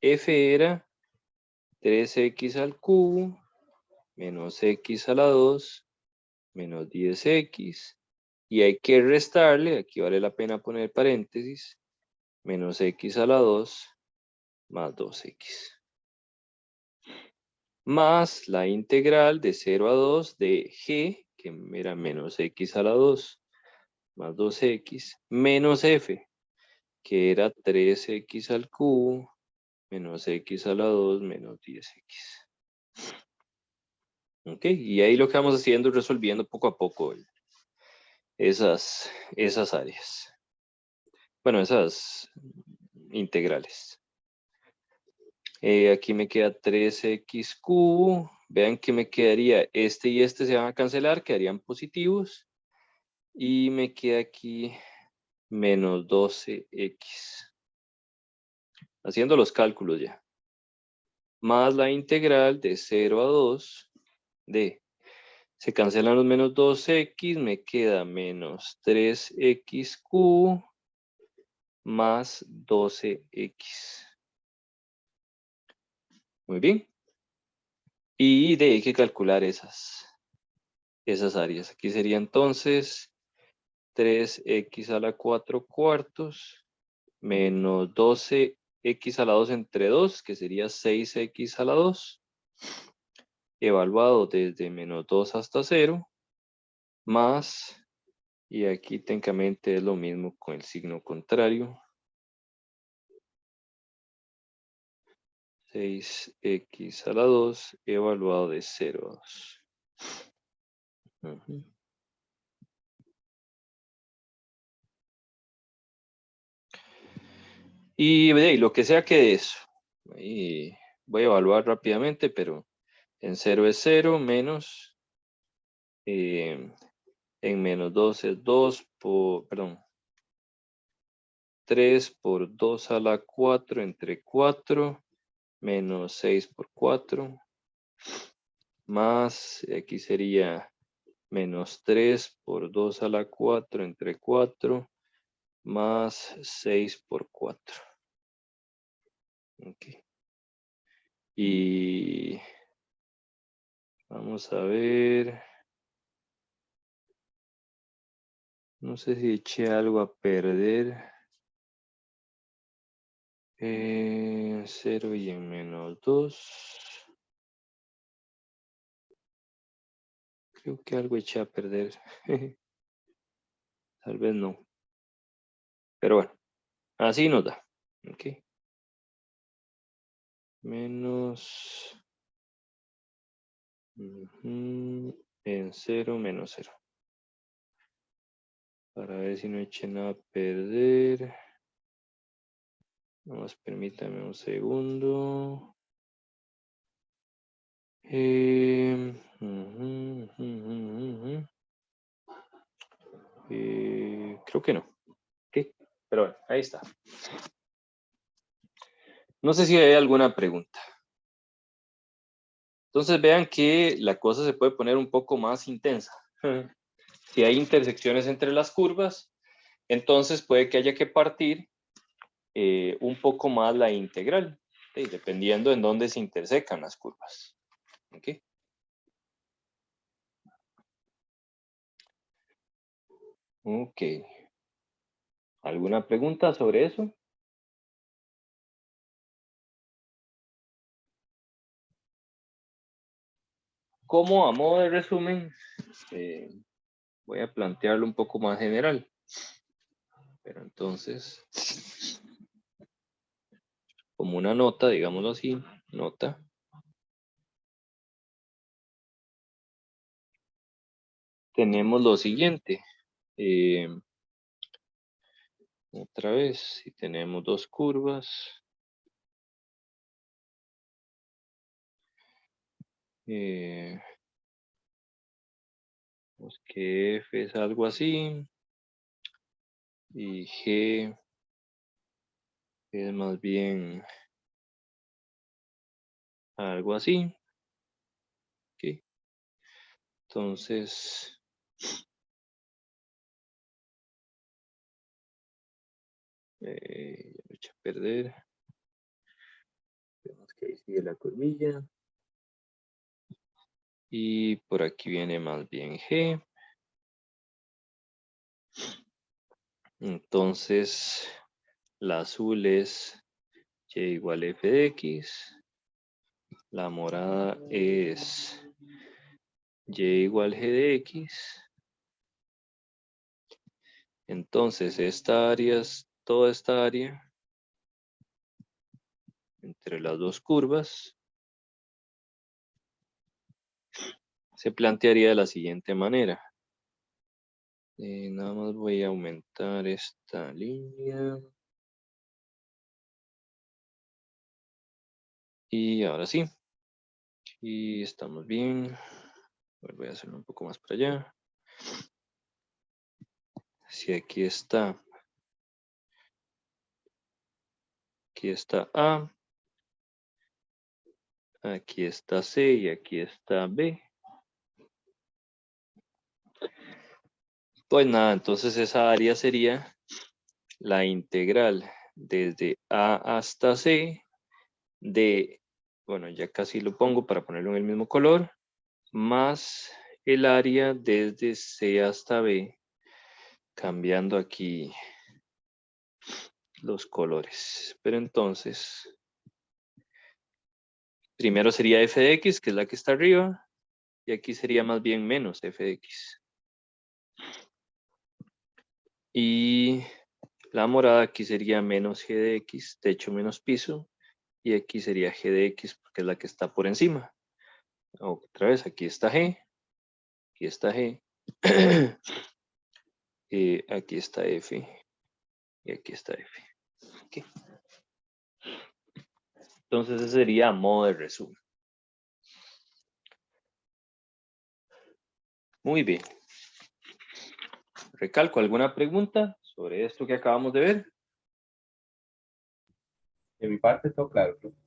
F era 3x al cubo menos x a la 2 menos 10x. Y hay que restarle, aquí vale la pena poner paréntesis, menos x a la 2 más 2x. Más la integral de 0 a 2 de g, que era menos x a la 2 más 2x, menos f, que era 3x al cubo, menos x a la 2 menos 10x. Ok, y ahí lo que vamos haciendo es resolviendo poco a poco esas áreas. Bueno, esas integrales. Aquí me queda 3x cubo. Vean que me quedaría este y este se van a cancelar, quedarían positivos. Y me queda aquí menos 12x. Haciendo los cálculos ya. Más la integral de 0 a 2 de. Se cancelan los menos 2x, me queda menos 3x cubo más 12x. Muy bien. Y de ahí hay que calcular esas áreas. Aquí sería entonces 3x a la 4 cuartos menos 12x a la 2 entre 2, que sería 6x a la 2, evaluado desde menos 2 hasta 0, más, y aquí técnicamente es lo mismo con el signo contrario, 6x a la 2 evaluado de 0 a 2. Y lo que sea que de eso. Ahí voy a evaluar rápidamente, pero en 0 es 0, menos, en menos 2 es 2 por, perdón, 3 por 2 a la 4 entre 4, menos 6 por 4, más, aquí sería menos 3 por 2 a la 4 entre 4, más 6 por 4. Okay. Y vamos a ver. No sé si eché algo a perder. 0 y en menos 2. Creo que algo eché a perder. Tal vez no. Pero bueno, así nos da. Ok. Menos. En 0 menos 0. Para ver si no eché nada a perder. Nomás permítame un segundo. Creo que no. Ok, pero bueno, ahí está. No sé si hay alguna pregunta. Entonces vean que la cosa se puede poner un poco más intensa. Si hay intersecciones entre las curvas, entonces puede que haya que partir un poco más la integral, dependiendo en dónde se intersecan las curvas. ¿Okay? Ok. ¿Alguna pregunta sobre eso? Como a modo de resumen, voy a plantearlo un poco más general. Pero entonces, como una nota, digámoslo así, nota. Tenemos lo siguiente. Otra vez, si tenemos dos curvas. Pues que F es algo así. Y G es más bien algo así. ¿Okay? Entonces, ya lo eché a perder. Vemos que ahí sigue la curvilla. Y por aquí viene más bien G. Entonces, la azul es Y igual F de X. La morada es Y igual G de X. Entonces, esta área es toda esta área entre las dos curvas se plantearía de la siguiente manera. Nada más voy a aumentar esta línea. Y ahora sí. Y estamos bien. Voy a hacerlo un poco más para allá. Si aquí está A, aquí está C y aquí está B. Pues nada, entonces esa área sería la integral desde A hasta C de, bueno, ya casi lo pongo para ponerlo en el mismo color, más el área desde C hasta B, cambiando aquí los colores. Pero entonces, primero sería f de x, que es la que está arriba, y aquí sería más bien menos f de x. Y la morada aquí sería menos g de x, techo menos piso, y aquí sería g de x, porque es la que está por encima. Otra vez, aquí está g, aquí está g, y aquí está f, y aquí está f. Okay. Entonces ese sería a modo de resumen. Muy bien. Recalco, ¿alguna pregunta sobre esto que acabamos de ver? De mi parte, todo claro, profe.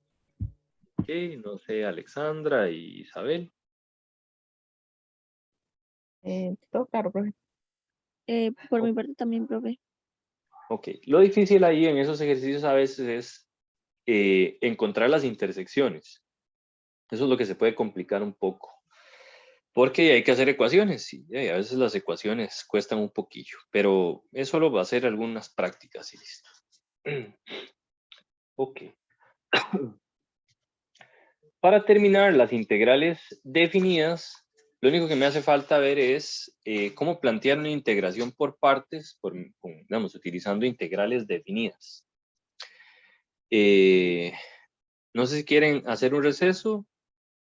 Ok, no sé, Alexandra y Isabel. Todo claro, profe. Por mi parte también, profe. Ok, lo difícil ahí en esos ejercicios a veces es encontrar las intersecciones. Eso es lo que se puede complicar un poco. Porque hay que hacer ecuaciones y a veces las ecuaciones cuestan un poquillo, pero eso solo va a ser algunas prácticas y listo. Ok. Para terminar, las integrales definidas, lo único que me hace falta ver es cómo plantear una integración por partes, digamos, utilizando integrales definidas. No sé si quieren hacer un receso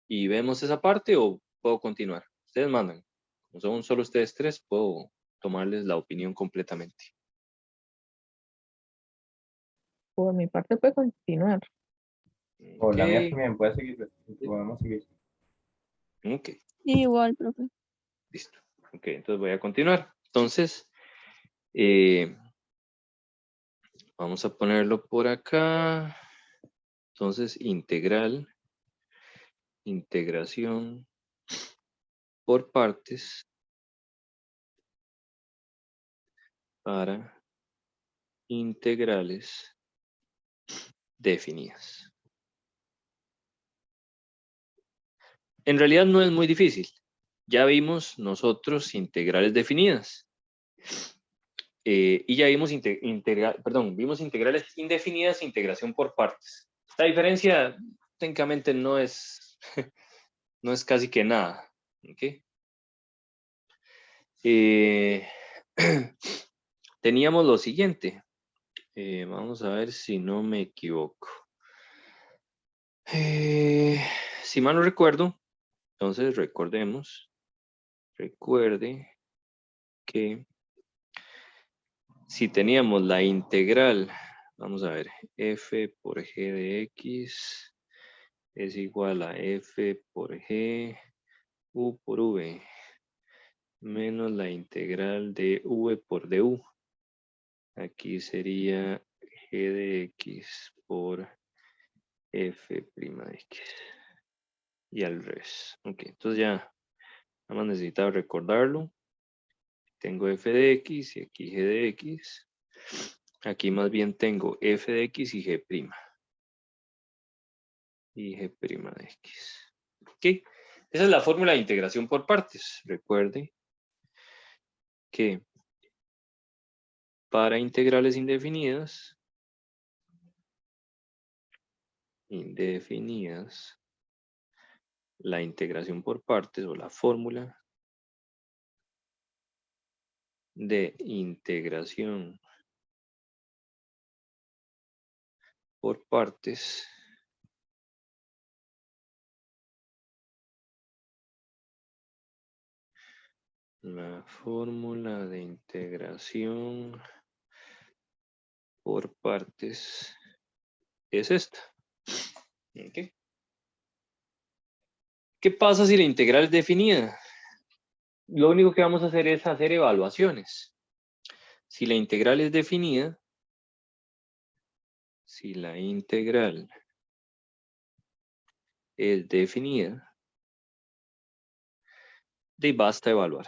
y vemos esa parte o puedo continuar. Ustedes mandan. Como son solo ustedes tres, puedo tomarles la opinión completamente. Por mi parte puede continuar. O la mía Ok, también puede seguir. Podemos seguir. ok, Igual, profe. listo. Ok, entonces voy a continuar. Entonces, vamos a ponerlo por acá. Entonces, integración por partes para integrales definidas. En realidad no es muy difícil. Ya vimos nosotros integrales definidas. Y ya vimos vimos integrales indefinidas e integración por partes. La diferencia técnicamente no es, no es casi que nada. ¿Okay? Teníamos lo siguiente. Vamos a ver si no me equivoco. Si mal no recuerdo, entonces recuerde que si teníamos la integral, vamos a ver, f por g de x es igual a f por g u por v menos la integral de v por du. Aquí sería g de x por f' de x. Y al revés. Ok, entonces ya nada más necesitaba recordarlo. Tengo f de x y aquí g de x. Aquí más bien tengo f de x y g'. Y g' de x. Ok, Esa es la fórmula de integración por partes. Recuerde que para integrales indefinidas, la integración por partes o la fórmula de integración por partes la fórmula de integración por partes es esta. ¿Okay? ¿Qué pasa si la integral es definida? Lo único que vamos a hacer es hacer evaluaciones. Si la integral es definida, de basta evaluar.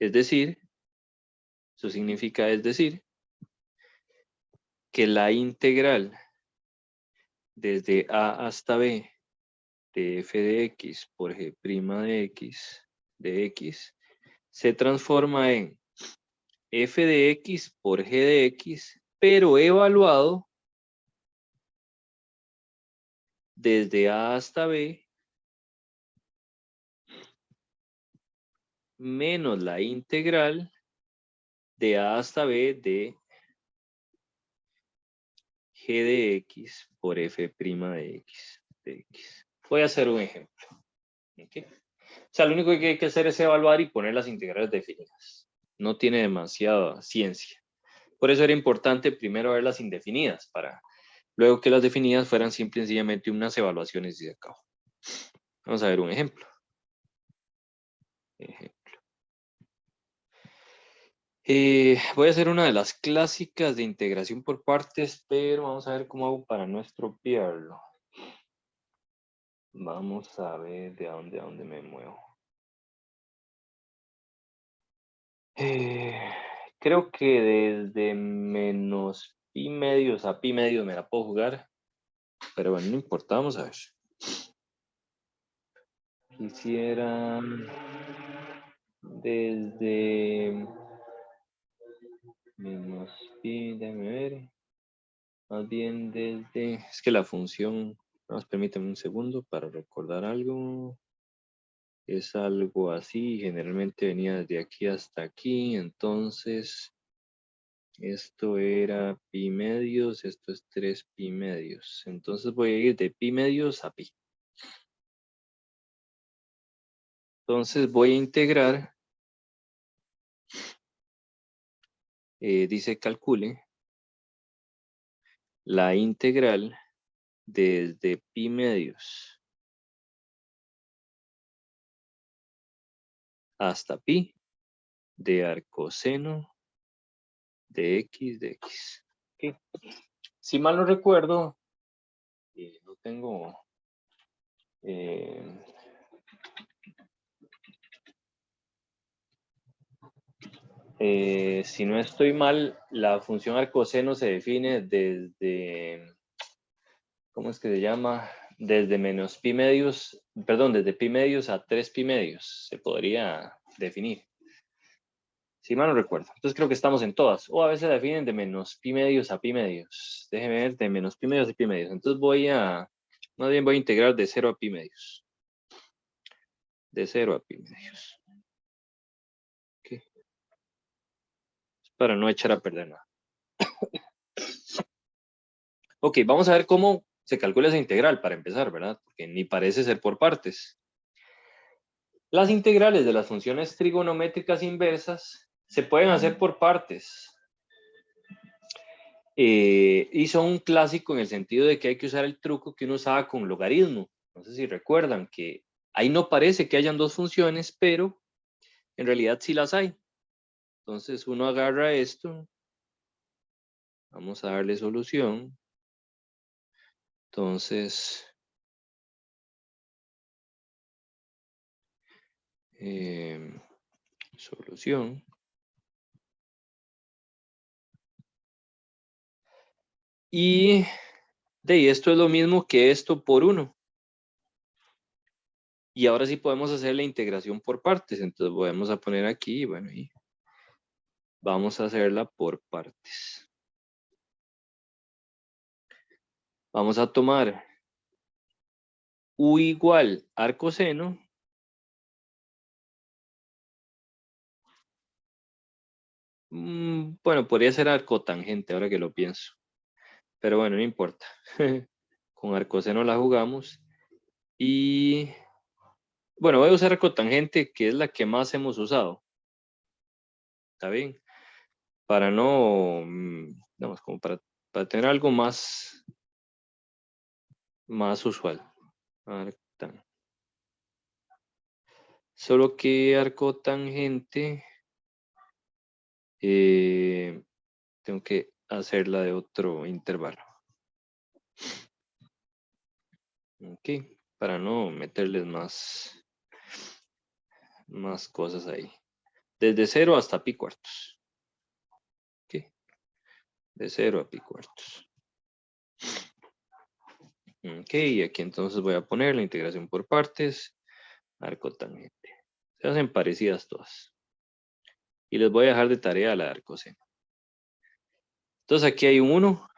Es decir, eso significa que la integral desde a hasta b de f de x por g' de x se transforma en f de x por g de x, pero evaluado desde a hasta b menos la integral de a hasta b de g de x por f' de x. Voy a hacer un ejemplo. ¿Okay? O sea, lo único que hay que hacer es evaluar y poner las integrales definidas. No tiene demasiada ciencia. Por eso era importante primero ver las indefinidas, para luego que las definidas fueran simple y sencillamente unas evaluaciones y se acabó. Vamos a ver un ejemplo. Voy a hacer una de las clásicas de integración por partes, pero vamos a ver cómo hago para no estropearlo. Vamos a ver de a dónde me muevo. Creo que desde menos pi medios a pi medios me la puedo jugar. Pero bueno, no importa, vamos a ver. Quisiera desde menos pi, déjame ver. Más bien desde, es que la función, permíteme un segundo para recordar algo. Es algo así, generalmente venía desde aquí hasta aquí, entonces esto era pi medios, esto es 3 pi medios. Entonces voy a ir de pi medios a pi. Entonces voy a integrar, dice calcule, la integral desde pi medios hasta pi de arcoseno de x. ¿Okay? Si mal no recuerdo, no tengo... si no estoy mal, la función arcoseno se define desde... ¿Cómo es que se llama? Desde menos pi medios, perdón, desde pi medios a 3 pi medios se podría definir. Si mal no recuerdo. Entonces creo que estamos en todas. O a veces la definen de menos pi medios a pi medios. Déjeme ver, de menos pi medios a pi medios. Entonces más bien voy a integrar de 0 a pi medios. De 0 a pi medios. Okay. Para no echar a perder nada. Ok, vamos a ver cómo se calcula esa integral para empezar, ¿verdad? Porque ni parece ser por partes. Las integrales de las funciones trigonométricas inversas se pueden hacer por partes. Y son un clásico en el sentido de que hay que usar el truco que uno usaba con logaritmo. No sé si recuerdan que ahí no parece que hayan dos funciones, pero en realidad sí las hay. Entonces uno agarra esto. Vamos a darle solución. Entonces, solución. Y de esto es lo mismo que esto por 1. Y ahora sí podemos hacer la integración por partes. Entonces vamos a poner aquí, bueno, y vamos a hacerla por partes. Vamos a tomar U igual arco seno. Bueno, podría ser arco tangente ahora que lo pienso. Pero bueno, no importa. Con arcoseno la jugamos. Y bueno, voy a usar arcotangente, que es la que más hemos usado. ¿Está bien? Para no, digamos, como para tener algo más usual. Solo que arcotangente tengo que hacerla de otro intervalo. Ok, para no meterles más cosas ahí. Desde 0 hasta pi cuartos. Ok, de 0 a pi cuartos. Ok, y aquí entonces voy a poner la integración por partes, arcotangente. Se hacen parecidas todas. Y les voy a dejar de tarea la de arcoseno. Entonces aquí hay un 1.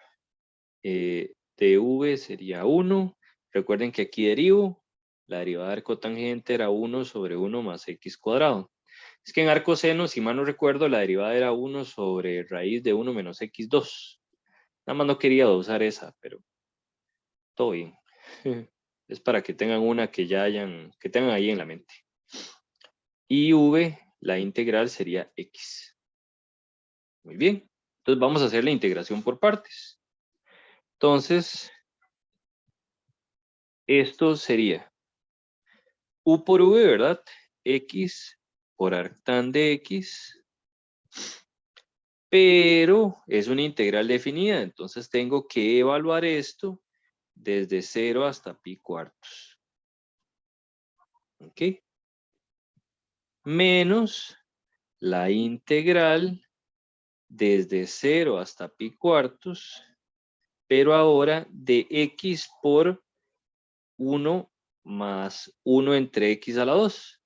dv sería 1. Recuerden que aquí derivo. La derivada de arcotangente era 1 sobre 1 más x cuadrado. Es que en arcoseno, si mal no recuerdo, la derivada era 1 sobre raíz de 1 menos x2. Nada más no quería usar esa, pero todo bien. Es para que tengan una que tengan ahí en la mente. Y v, la integral sería x. Muy bien. Entonces vamos a hacer la integración por partes. Entonces, esto sería u por v, ¿verdad? X por arctan de x. Pero es una integral definida, entonces tengo que evaluar esto desde 0 hasta pi cuartos. ¿Ok? Menos la integral desde 0 hasta pi cuartos, pero ahora de x por 1 más 1 entre x a la 2.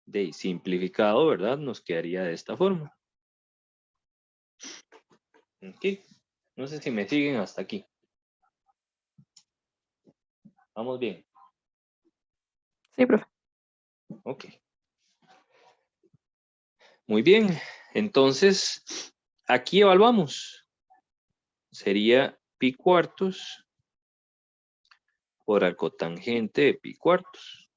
De simplificado, ¿verdad? Nos quedaría de esta forma. ¿Ok? No sé si me siguen hasta aquí. ¿Vamos bien? Sí, profe. Ok. Muy bien. Entonces, aquí evaluamos. Sería pi cuartos por arcotangente de pi cuartos.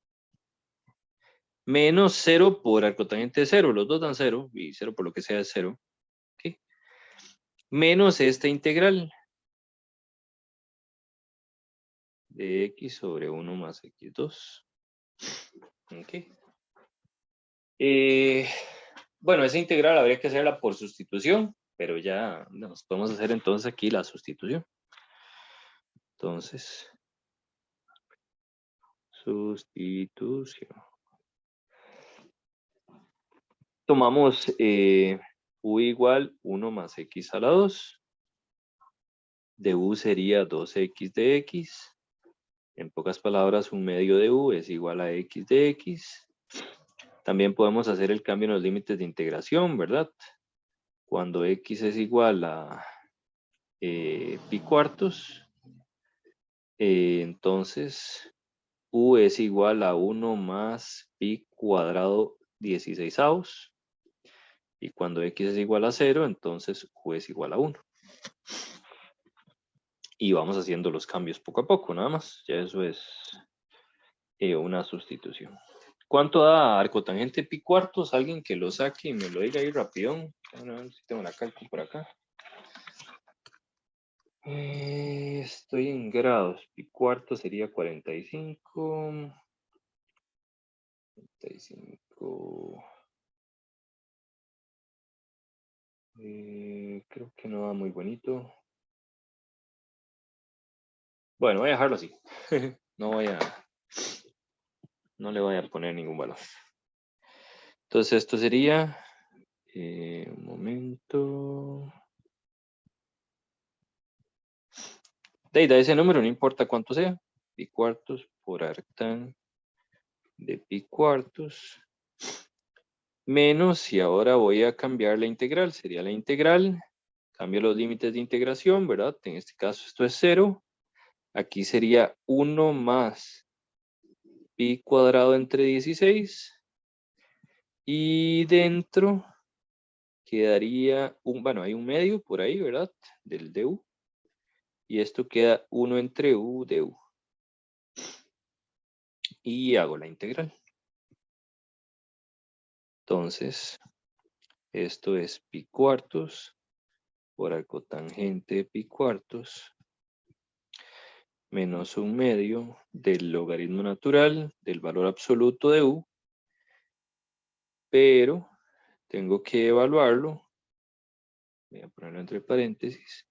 Menos 0 por arcotangente de 0. Los dos dan 0. Y 0 por lo que sea es 0. ¿Okay? Menos esta integral. De x sobre 1 más x2. Ok. Bueno, esa integral habría que hacerla por sustitución. Pero ya nos podemos hacer entonces aquí la sustitución. Entonces, sustitución. Tomamos u igual 1 más x a la 2. De u sería 2x de x. En pocas palabras, un medio de u es igual a x de x. También podemos hacer el cambio en los límites de integración, ¿verdad? Cuando x es igual a pi cuartos, entonces u es igual a 1 más pi cuadrado 16avos. Y cuando x es igual a 0, entonces u es igual a 1. Y vamos haciendo los cambios poco a poco, nada más. Ya eso es una sustitución. ¿Cuánto da arcotangente pi cuartos? Alguien que lo saque y me lo diga ahí rapidón. A ver si tengo la cálculo por acá. Estoy en grados. Pi cuartos sería 45. 45. Creo que no va muy bonito. Bueno, voy a dejarlo así. No le voy a poner ningún valor. Entonces esto sería, un momento. Da ese número, no importa cuánto sea. Pi cuartos por arctan de pi cuartos menos, y ahora voy a cambiar la integral, sería la integral, cambio los límites de integración, ¿verdad? En este caso esto es 0, aquí sería 1 más pi cuadrado entre 16, y dentro quedaría, bueno, hay un medio por ahí, ¿verdad? Del du, y esto queda 1 entre u de u, y hago la integral. Entonces, esto es pi cuartos por arcotangente de pi cuartos menos un medio del logaritmo natural del valor absoluto de u, pero tengo que evaluarlo, voy a ponerlo entre paréntesis,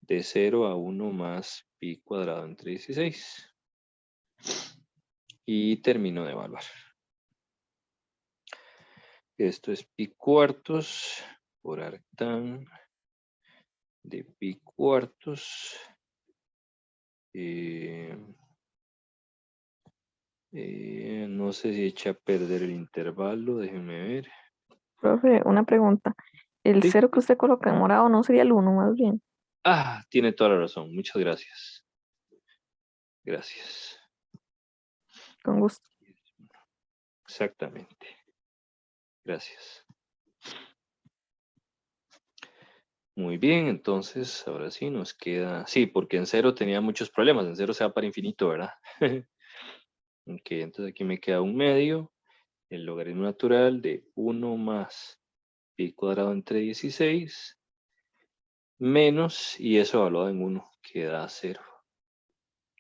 de 0 a 1 más pi cuadrado entre 16. Y termino de evaluar. Esto es pi cuartos por arctan de pi cuartos. No sé si echa a perder el intervalo, déjenme ver. Profe, una pregunta. El Sí. 0 que usted coloca en morado no sería el 1 más bien. Ah, tiene toda la razón. Muchas gracias. Gracias. Con gusto. Exactamente. Gracias. Muy bien, entonces ahora sí nos queda... Sí, porque en 0 tenía muchos problemas. En 0 se va para infinito, ¿verdad? Ok, entonces aquí me queda un medio. El logaritmo natural de 1 más pi cuadrado entre 16 menos, y eso evaluado en 1, queda 0.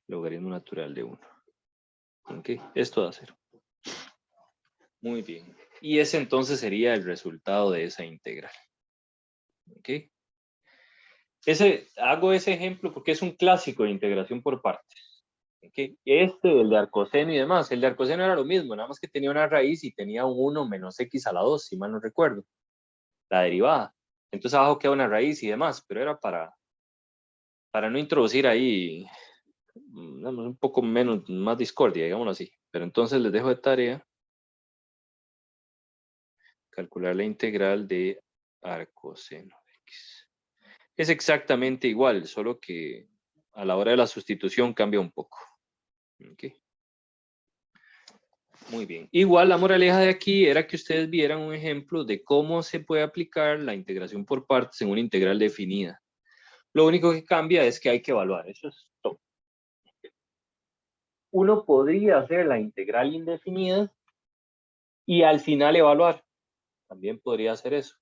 Logaritmo natural de 1. Ok, esto da 0. Muy bien. Y ese entonces sería el resultado de esa integral. Ok. Hago ese ejemplo porque es un clásico de integración por partes. Okay. El de arcoseno y demás, el de arcoseno era lo mismo, nada más que tenía una raíz y tenía un 1 menos x a la 2, si mal no recuerdo, la derivada. Entonces abajo queda una raíz y demás, pero era para no introducir ahí un poco menos, más discordia, digámoslo así. Pero entonces les dejo de tarea calcular la integral de arcoseno de x. Es exactamente igual, solo que a la hora de la sustitución cambia un poco. Okay. Muy bien. Igual la moraleja de aquí era que ustedes vieran un ejemplo de cómo se puede aplicar la integración por partes en una integral definida. Lo único que cambia es que hay que evaluar. Eso es todo. Uno podría hacer la integral indefinida y al final evaluar. También podría hacer eso.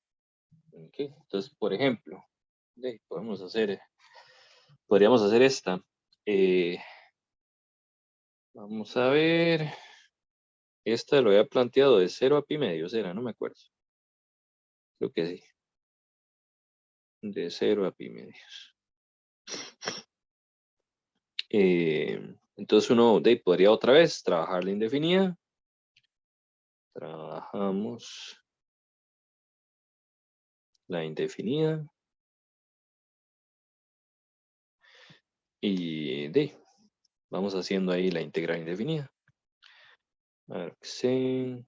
Okay. Entonces, por ejemplo, podríamos hacer esta. Vamos a ver. Esta lo había planteado de 0 a pi medio, ¿será? No me acuerdo. Creo que sí. De 0 a pi medios. Entonces uno podría otra vez trabajar la indefinida. Trabajamos la indefinida. Y vamos haciendo ahí la integral indefinida. Arcsen.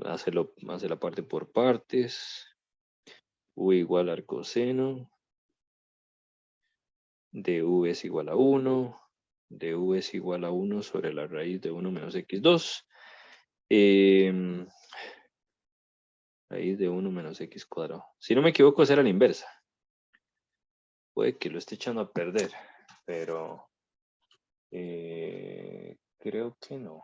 Hace la parte por partes. U igual arcoseno. Du es igual a 1. Du es igual a 1 sobre la raíz de 1 menos x2. Raíz de 1 menos x cuadrado. Si no me equivoco, esa era la inversa. Puede que lo esté echando a perder, pero creo que no.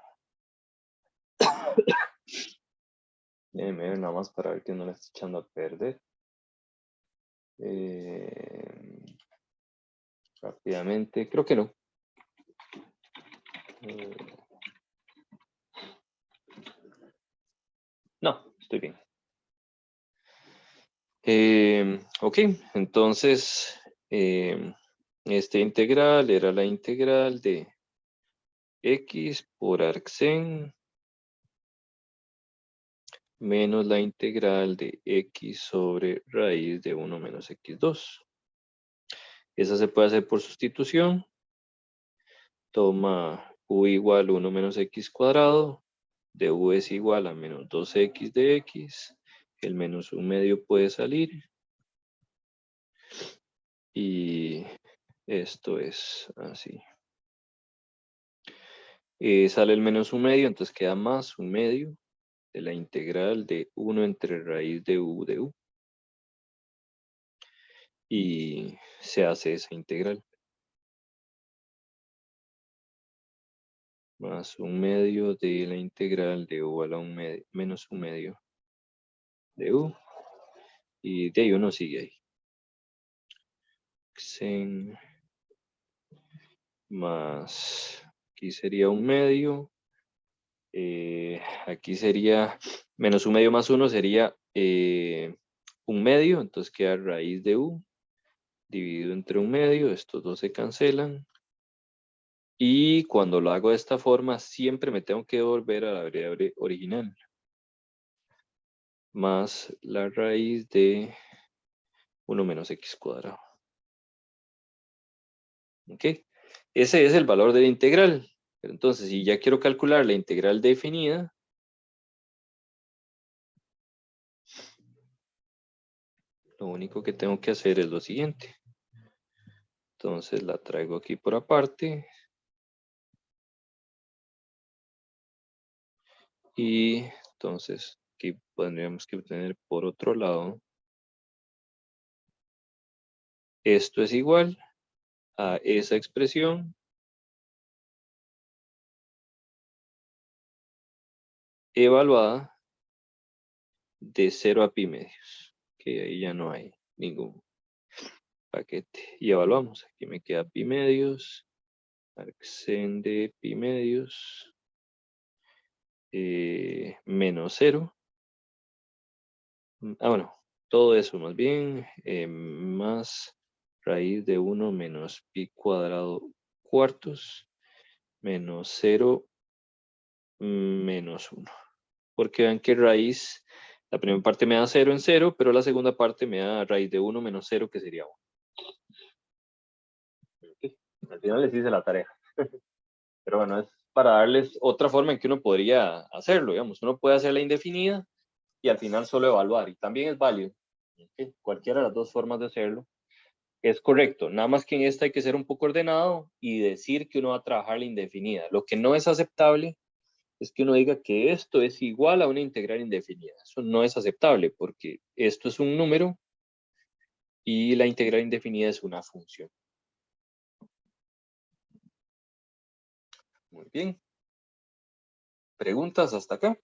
Déjenme ver nada más para ver que no la esté echando a perder. Rápidamente, creo que no. No, estoy bien. Ok, entonces esta integral era la integral de x por arcsen menos la integral de x sobre raíz de 1 menos x2. Esa se puede hacer por sustitución. Toma u igual 1 menos x cuadrado, de u es igual a menos 2x de x, el menos 1/2 puede salir, y esto es así. Sale el menos 1/2, entonces queda más 1/2 de la integral de 1 entre raíz de u. Y se hace esa integral. Más 1/2 de la integral de u a la menos 1/2 de u. Y de ahí uno sigue ahí. Xen más, aquí sería 1/2. Aquí sería menos 1/2 más 1 sería 1/2. Entonces queda raíz de u dividido entre 1/2. Estos dos se cancelan. Y cuando lo hago de esta forma, siempre me tengo que volver a la variable original. Más la raíz de 1 menos x cuadrado. ¿Ok? Ese es el valor de la integral. Pero entonces, si ya quiero calcular la integral definida, lo único que tengo que hacer es lo siguiente. Entonces la traigo aquí por aparte. Y entonces aquí tendríamos que obtener por otro lado. Esto es igual a esa expresión evaluada de 0 a pi medios. Que ahí ya no hay ningún paquete. Y evaluamos. Aquí me queda pi medios. Arcsen de pi medios. Menos 0. Bueno, todo eso más bien. Más raíz de 1 menos pi cuadrado cuartos. Menos 0 menos 1. Porque vean que raíz, la primera parte me da 0 en 0, pero la segunda parte me da raíz de 1 menos 0, que sería 1. Okay. Al final les hice la tarea. Pero bueno, es para darles otra forma en que uno podría hacerlo, digamos. Uno puede hacer la indefinida y al final solo evaluar. Y también es válido. Okay. Cualquiera de las dos formas de hacerlo es correcto. Nada más que en esta hay que ser un poco ordenado y decir que uno va a trabajar la indefinida. Lo que no es aceptable es que uno diga que esto es igual a una integral indefinida. Eso no es aceptable porque esto es un número y la integral indefinida es una función. Muy bien. ¿Preguntas hasta acá?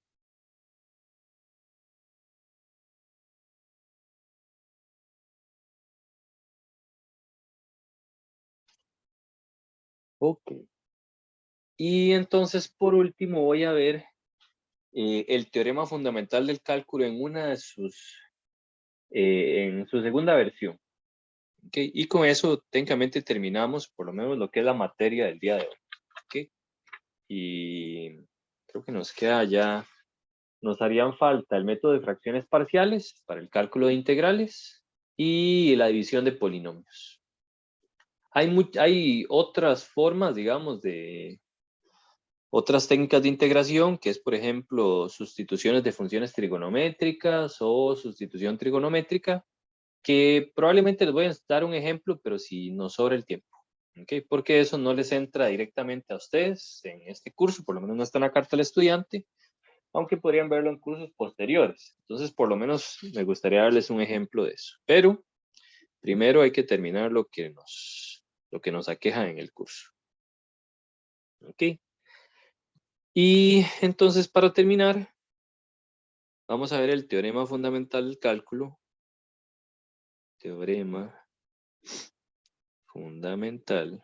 Ok. Y entonces, por último, voy a ver el teorema fundamental del cálculo en una de en su segunda versión. Okay. Y con eso, técnicamente terminamos por lo menos lo que es la materia del día de hoy. Okay. Y creo que nos queda ya, nos harían falta el método de fracciones parciales para el cálculo de integrales y la división de polinomios. Hay otras formas, digamos, de otras técnicas de integración, que es, por ejemplo, sustituciones de funciones trigonométricas o sustitución trigonométrica, que probablemente les voy a dar un ejemplo, pero si nos sobra el tiempo. ¿Okay? Porque eso no les entra directamente a ustedes en este curso, por lo menos no está en la carta del estudiante, aunque podrían verlo en cursos posteriores. Entonces, por lo menos me gustaría darles un ejemplo de eso. Pero primero hay que terminar lo que nos aqueja en el curso. ¿Ok? Y entonces, para terminar, vamos a ver el teorema fundamental del cálculo. Teorema fundamental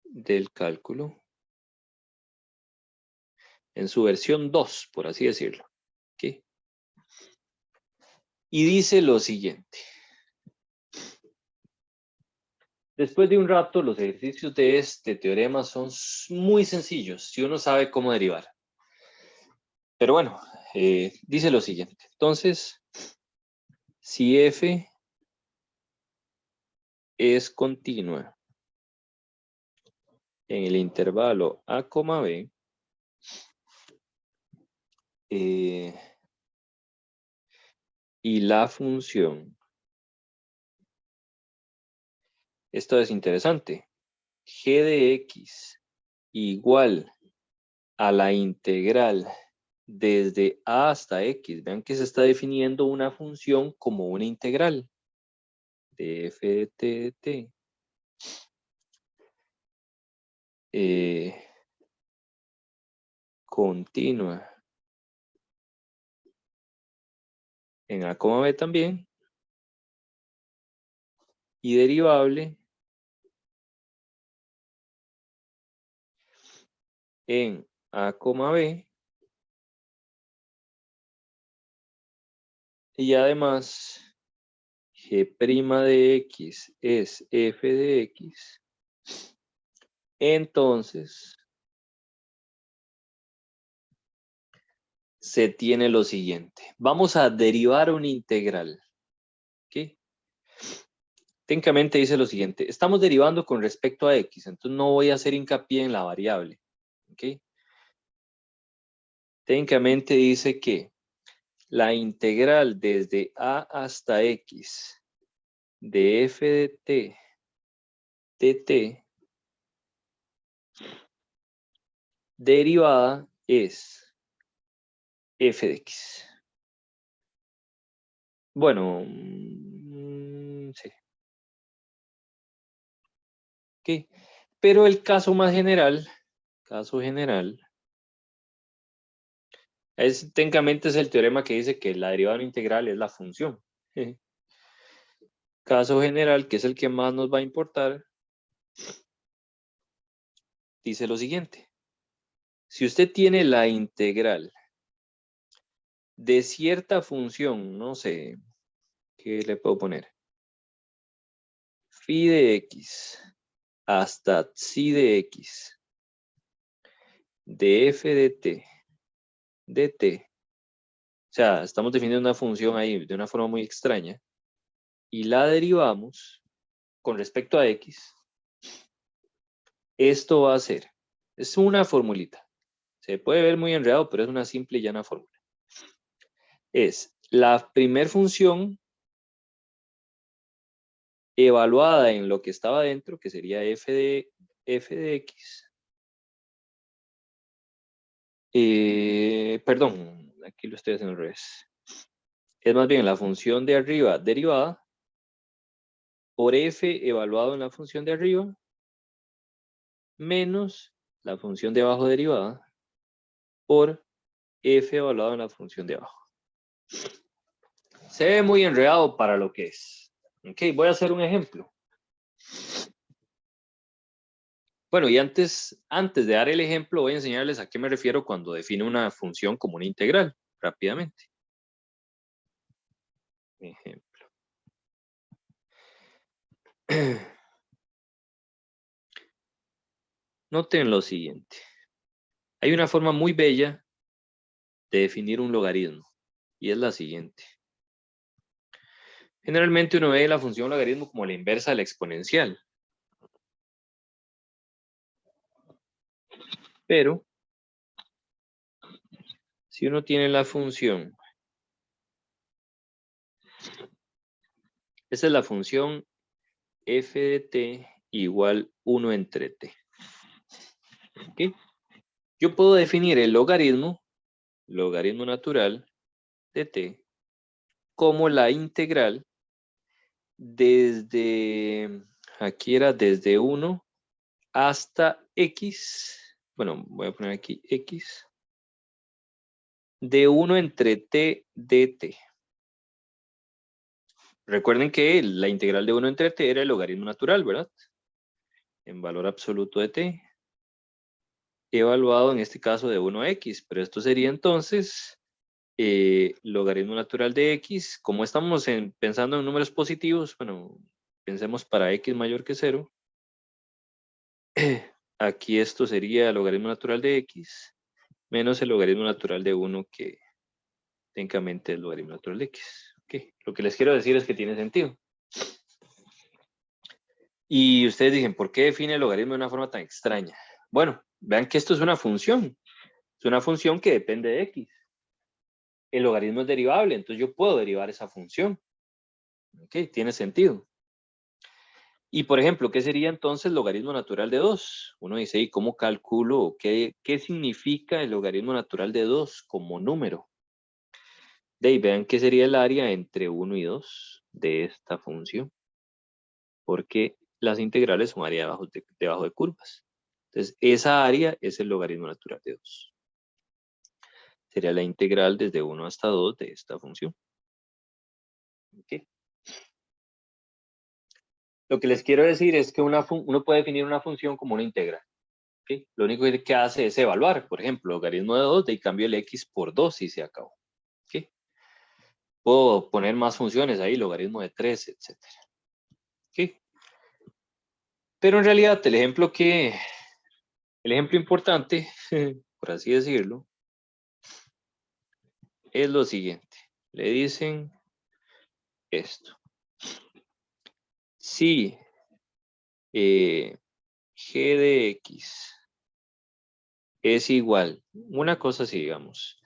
del cálculo. En su versión 2, por así decirlo. ¿Ok? Y dice lo siguiente. Después de un rato, los ejercicios de este teorema son muy sencillos si uno sabe cómo derivar. Pero bueno, dice lo siguiente. Entonces, si f es continua en el intervalo a, b, y la función, esto es interesante, g de x igual a la integral desde a hasta x. Vean que se está definiendo una función como una integral de f de t de t. Continua en a, b también, y derivable en a, b, y además g' de x es f de x, entonces se tiene lo siguiente. Vamos a derivar una integral. ¿Ok? Técnicamente dice lo siguiente. Estamos derivando con respecto a x, entonces no voy a hacer hincapié en la variable. ¿Ok? Técnicamente dice que la integral desde a hasta x de f de t dt derivada es f de x. Bueno, sí. ¿Ok? Pero el caso más general, técnicamente es el teorema que dice que la derivada de una integral es la función. Caso general, que es el que más nos va a importar, dice lo siguiente. Si usted tiene la integral de cierta función, no sé, ¿qué le puedo poner? Phi de x hasta psi de x de f de t dt. O sea, estamos definiendo una función ahí de una forma muy extraña y la derivamos con respecto a x. Esto va a ser, es una formulita. Se puede ver muy enredado, pero es una simple y llana fórmula. Es la primer función evaluada en lo que estaba dentro, que sería f de x. Perdón, aquí lo estoy haciendo al revés. Es más bien la función de arriba derivada por f evaluado en la función de arriba menos la función de abajo derivada por f evaluado en la función de abajo. Se ve muy enredado para lo que es. Ok, voy a hacer un ejemplo. Bueno, y antes de dar el ejemplo, voy a enseñarles a qué me refiero cuando defino una función como una integral, rápidamente. Ejemplo. Noten lo siguiente. Hay una forma muy bella de definir un logaritmo, y es la siguiente. Generalmente uno ve la función logaritmo como la inversa de la exponencial. Pero, si uno tiene la función, esa es la función f de t igual 1 entre t. ¿Okay? Yo puedo definir el logaritmo natural de t, como la integral desde, aquí era desde 1 hasta x, bueno, voy a poner aquí x, de 1 entre t dt. Recuerden que la integral de 1 entre t era el logaritmo natural, ¿verdad? En valor absoluto de t, evaluado en este caso de 1 a x, pero esto sería entonces logaritmo natural de x. Como estamos pensando en números positivos, bueno, pensemos para x mayor que 0. Aquí esto sería el logaritmo natural de x menos el logaritmo natural de 1, que técnicamente es el logaritmo natural de x. Okay. Lo que les quiero decir es que tiene sentido. Y ustedes dicen, ¿por qué define el logaritmo de una forma tan extraña? Bueno, vean que esto es una función. Es una función que depende de x. El logaritmo es derivable, entonces yo puedo derivar esa función. ¿Ok? Tiene sentido. Y, por ejemplo, ¿qué sería entonces el logaritmo natural de 2? Uno dice, ¿y cómo calculo? ¿Qué significa el logaritmo natural de 2 como número? De ahí, vean qué sería el área entre 1 y 2 de esta función. Porque las integrales son área debajo de curvas. Entonces, esa área es el logaritmo natural de 2. Sería la integral desde 1 hasta 2 de esta función. ¿Ok? Lo que les quiero decir es que uno puede definir una función como una integral. ¿Okay? Lo único que hace es evaluar, por ejemplo, logaritmo de 2, de ahí cambio el x por 2 y se acabó. ¿Okay? Puedo poner más funciones ahí, logaritmo de 3, etc. ¿Okay? Pero en realidad el ejemplo importante, por así decirlo, es lo siguiente. Le dicen esto. Si g de x es igual, una cosa así, digamos,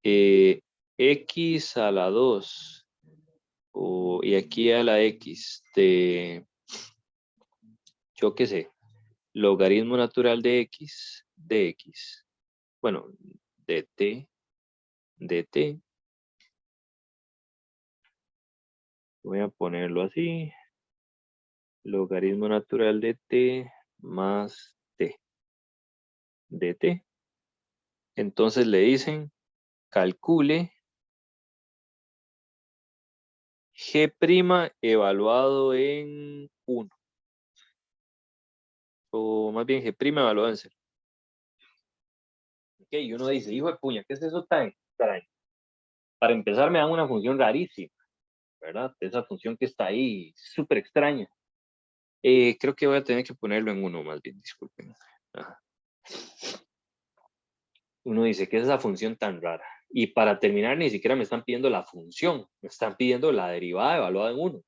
x a la 2 y aquí a la x de, yo qué sé, logaritmo natural de x, bueno, de t, voy a ponerlo así, logaritmo natural de t más t, de t. Entonces le dicen, calcule g' evaluado en 1. O más bien g' evaluado en 0. Ok, y uno dice, hijo de puña, ¿qué es eso tan extraño? Para empezar me dan una función rarísima, ¿verdad? Esa función que está ahí, súper extraña. Creo que voy a tener que ponerlo en 1 más bien, disculpen. Ajá. Uno dice, ¿qué es esa función tan rara? Y para terminar, ni siquiera me están pidiendo la función, me están pidiendo la derivada evaluada en 1.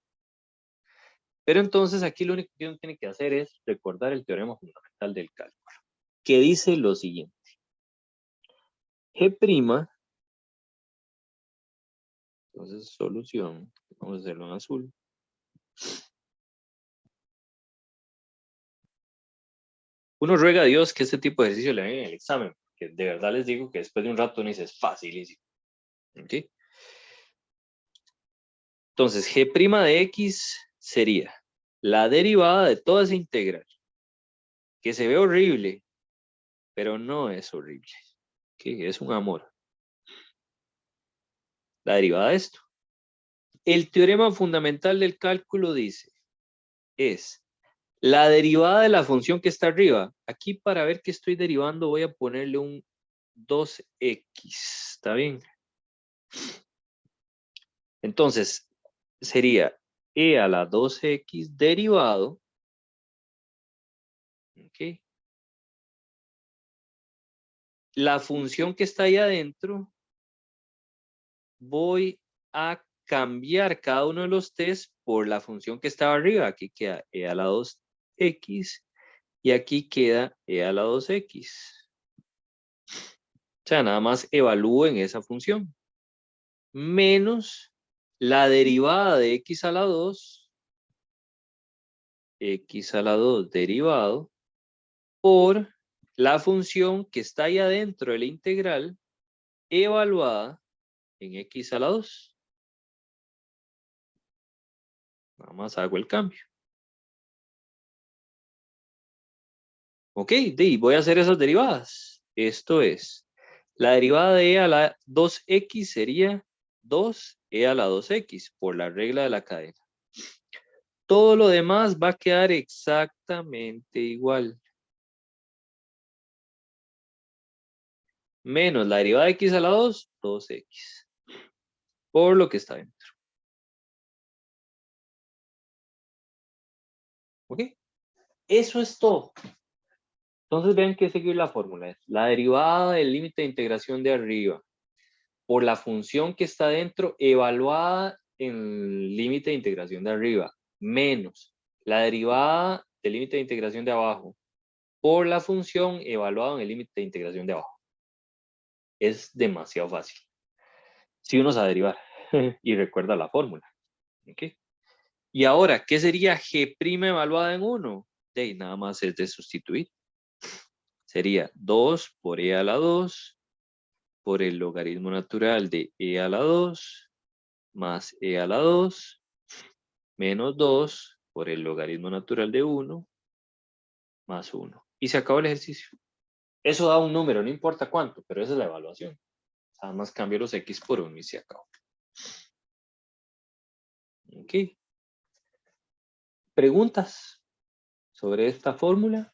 Pero entonces aquí lo único que uno tiene que hacer es recordar el teorema fundamental del cálculo, que dice lo siguiente. G', entonces solución, vamos a hacerlo en azul. Uno ruega a Dios que este tipo de ejercicio le den en el examen, que de verdad les digo que después de un rato uno dice, es facilísimo. ¿Ok? Entonces, g' de x sería la derivada de toda esa integral, que se ve horrible, pero no es horrible, que es un amor. La derivada de esto. El teorema fundamental del cálculo dice, es la derivada de la función que está arriba. Aquí para ver qué estoy derivando voy a ponerle un 2x, ¿está bien? Entonces, sería e a la 2x derivado, ¿ok? La función que está ahí adentro, voy a cambiar cada uno de los t's por la función que estaba arriba. Aquí queda e a la 2x y aquí queda e a la 2x. O sea, nada más evalúen esa función. Menos la derivada de x a la 2, x a la 2 derivado, por la función que está ahí adentro de la integral evaluada en x a la 2. Nada más hago el cambio. Ok, voy a hacer esas derivadas. Esto es, la derivada de e a la 2x sería 2e a la 2x por la regla de la cadena. Todo lo demás va a quedar exactamente igual. Menos la derivada de x a la 2, 2x. Por lo que está dentro. ¿Ok? Eso es todo. Entonces vean que seguir la fórmula. Es la derivada del límite de integración de arriba por la función que está dentro evaluada en el límite de integración de arriba, menos la derivada del límite de integración de abajo por la función evaluada en el límite de integración de abajo. Es demasiado fácil. Si uno sabe derivar y recuerda la fórmula. ¿Okay? Y ahora, ¿qué sería G' evaluada en 1? Nada más es de sustituir. Sería 2 por E a la 2 por el logaritmo natural de E a la 2 más E a la 2 menos 2 por el logaritmo natural de 1 más 1. Y se acabó el ejercicio. Eso da un número, no importa cuánto, pero esa es la evaluación. Nada más cambio los X por 1 y se acabó. Ok. ¿Preguntas sobre esta fórmula?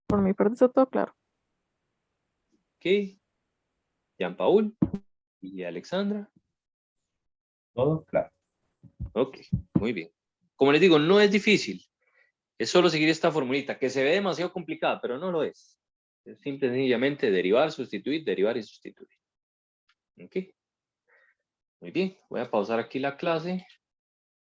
Por mi parte está todo claro. Ok. Jean-Paul y Alexandra. Todo claro. Ok, muy bien. Como les digo, no es difícil. Es solo seguir esta formulita, que se ve demasiado complicada, pero no lo es. Es simple y sencillamente derivar, sustituir, derivar y sustituir. Ok. Muy bien. Voy a pausar aquí la clase.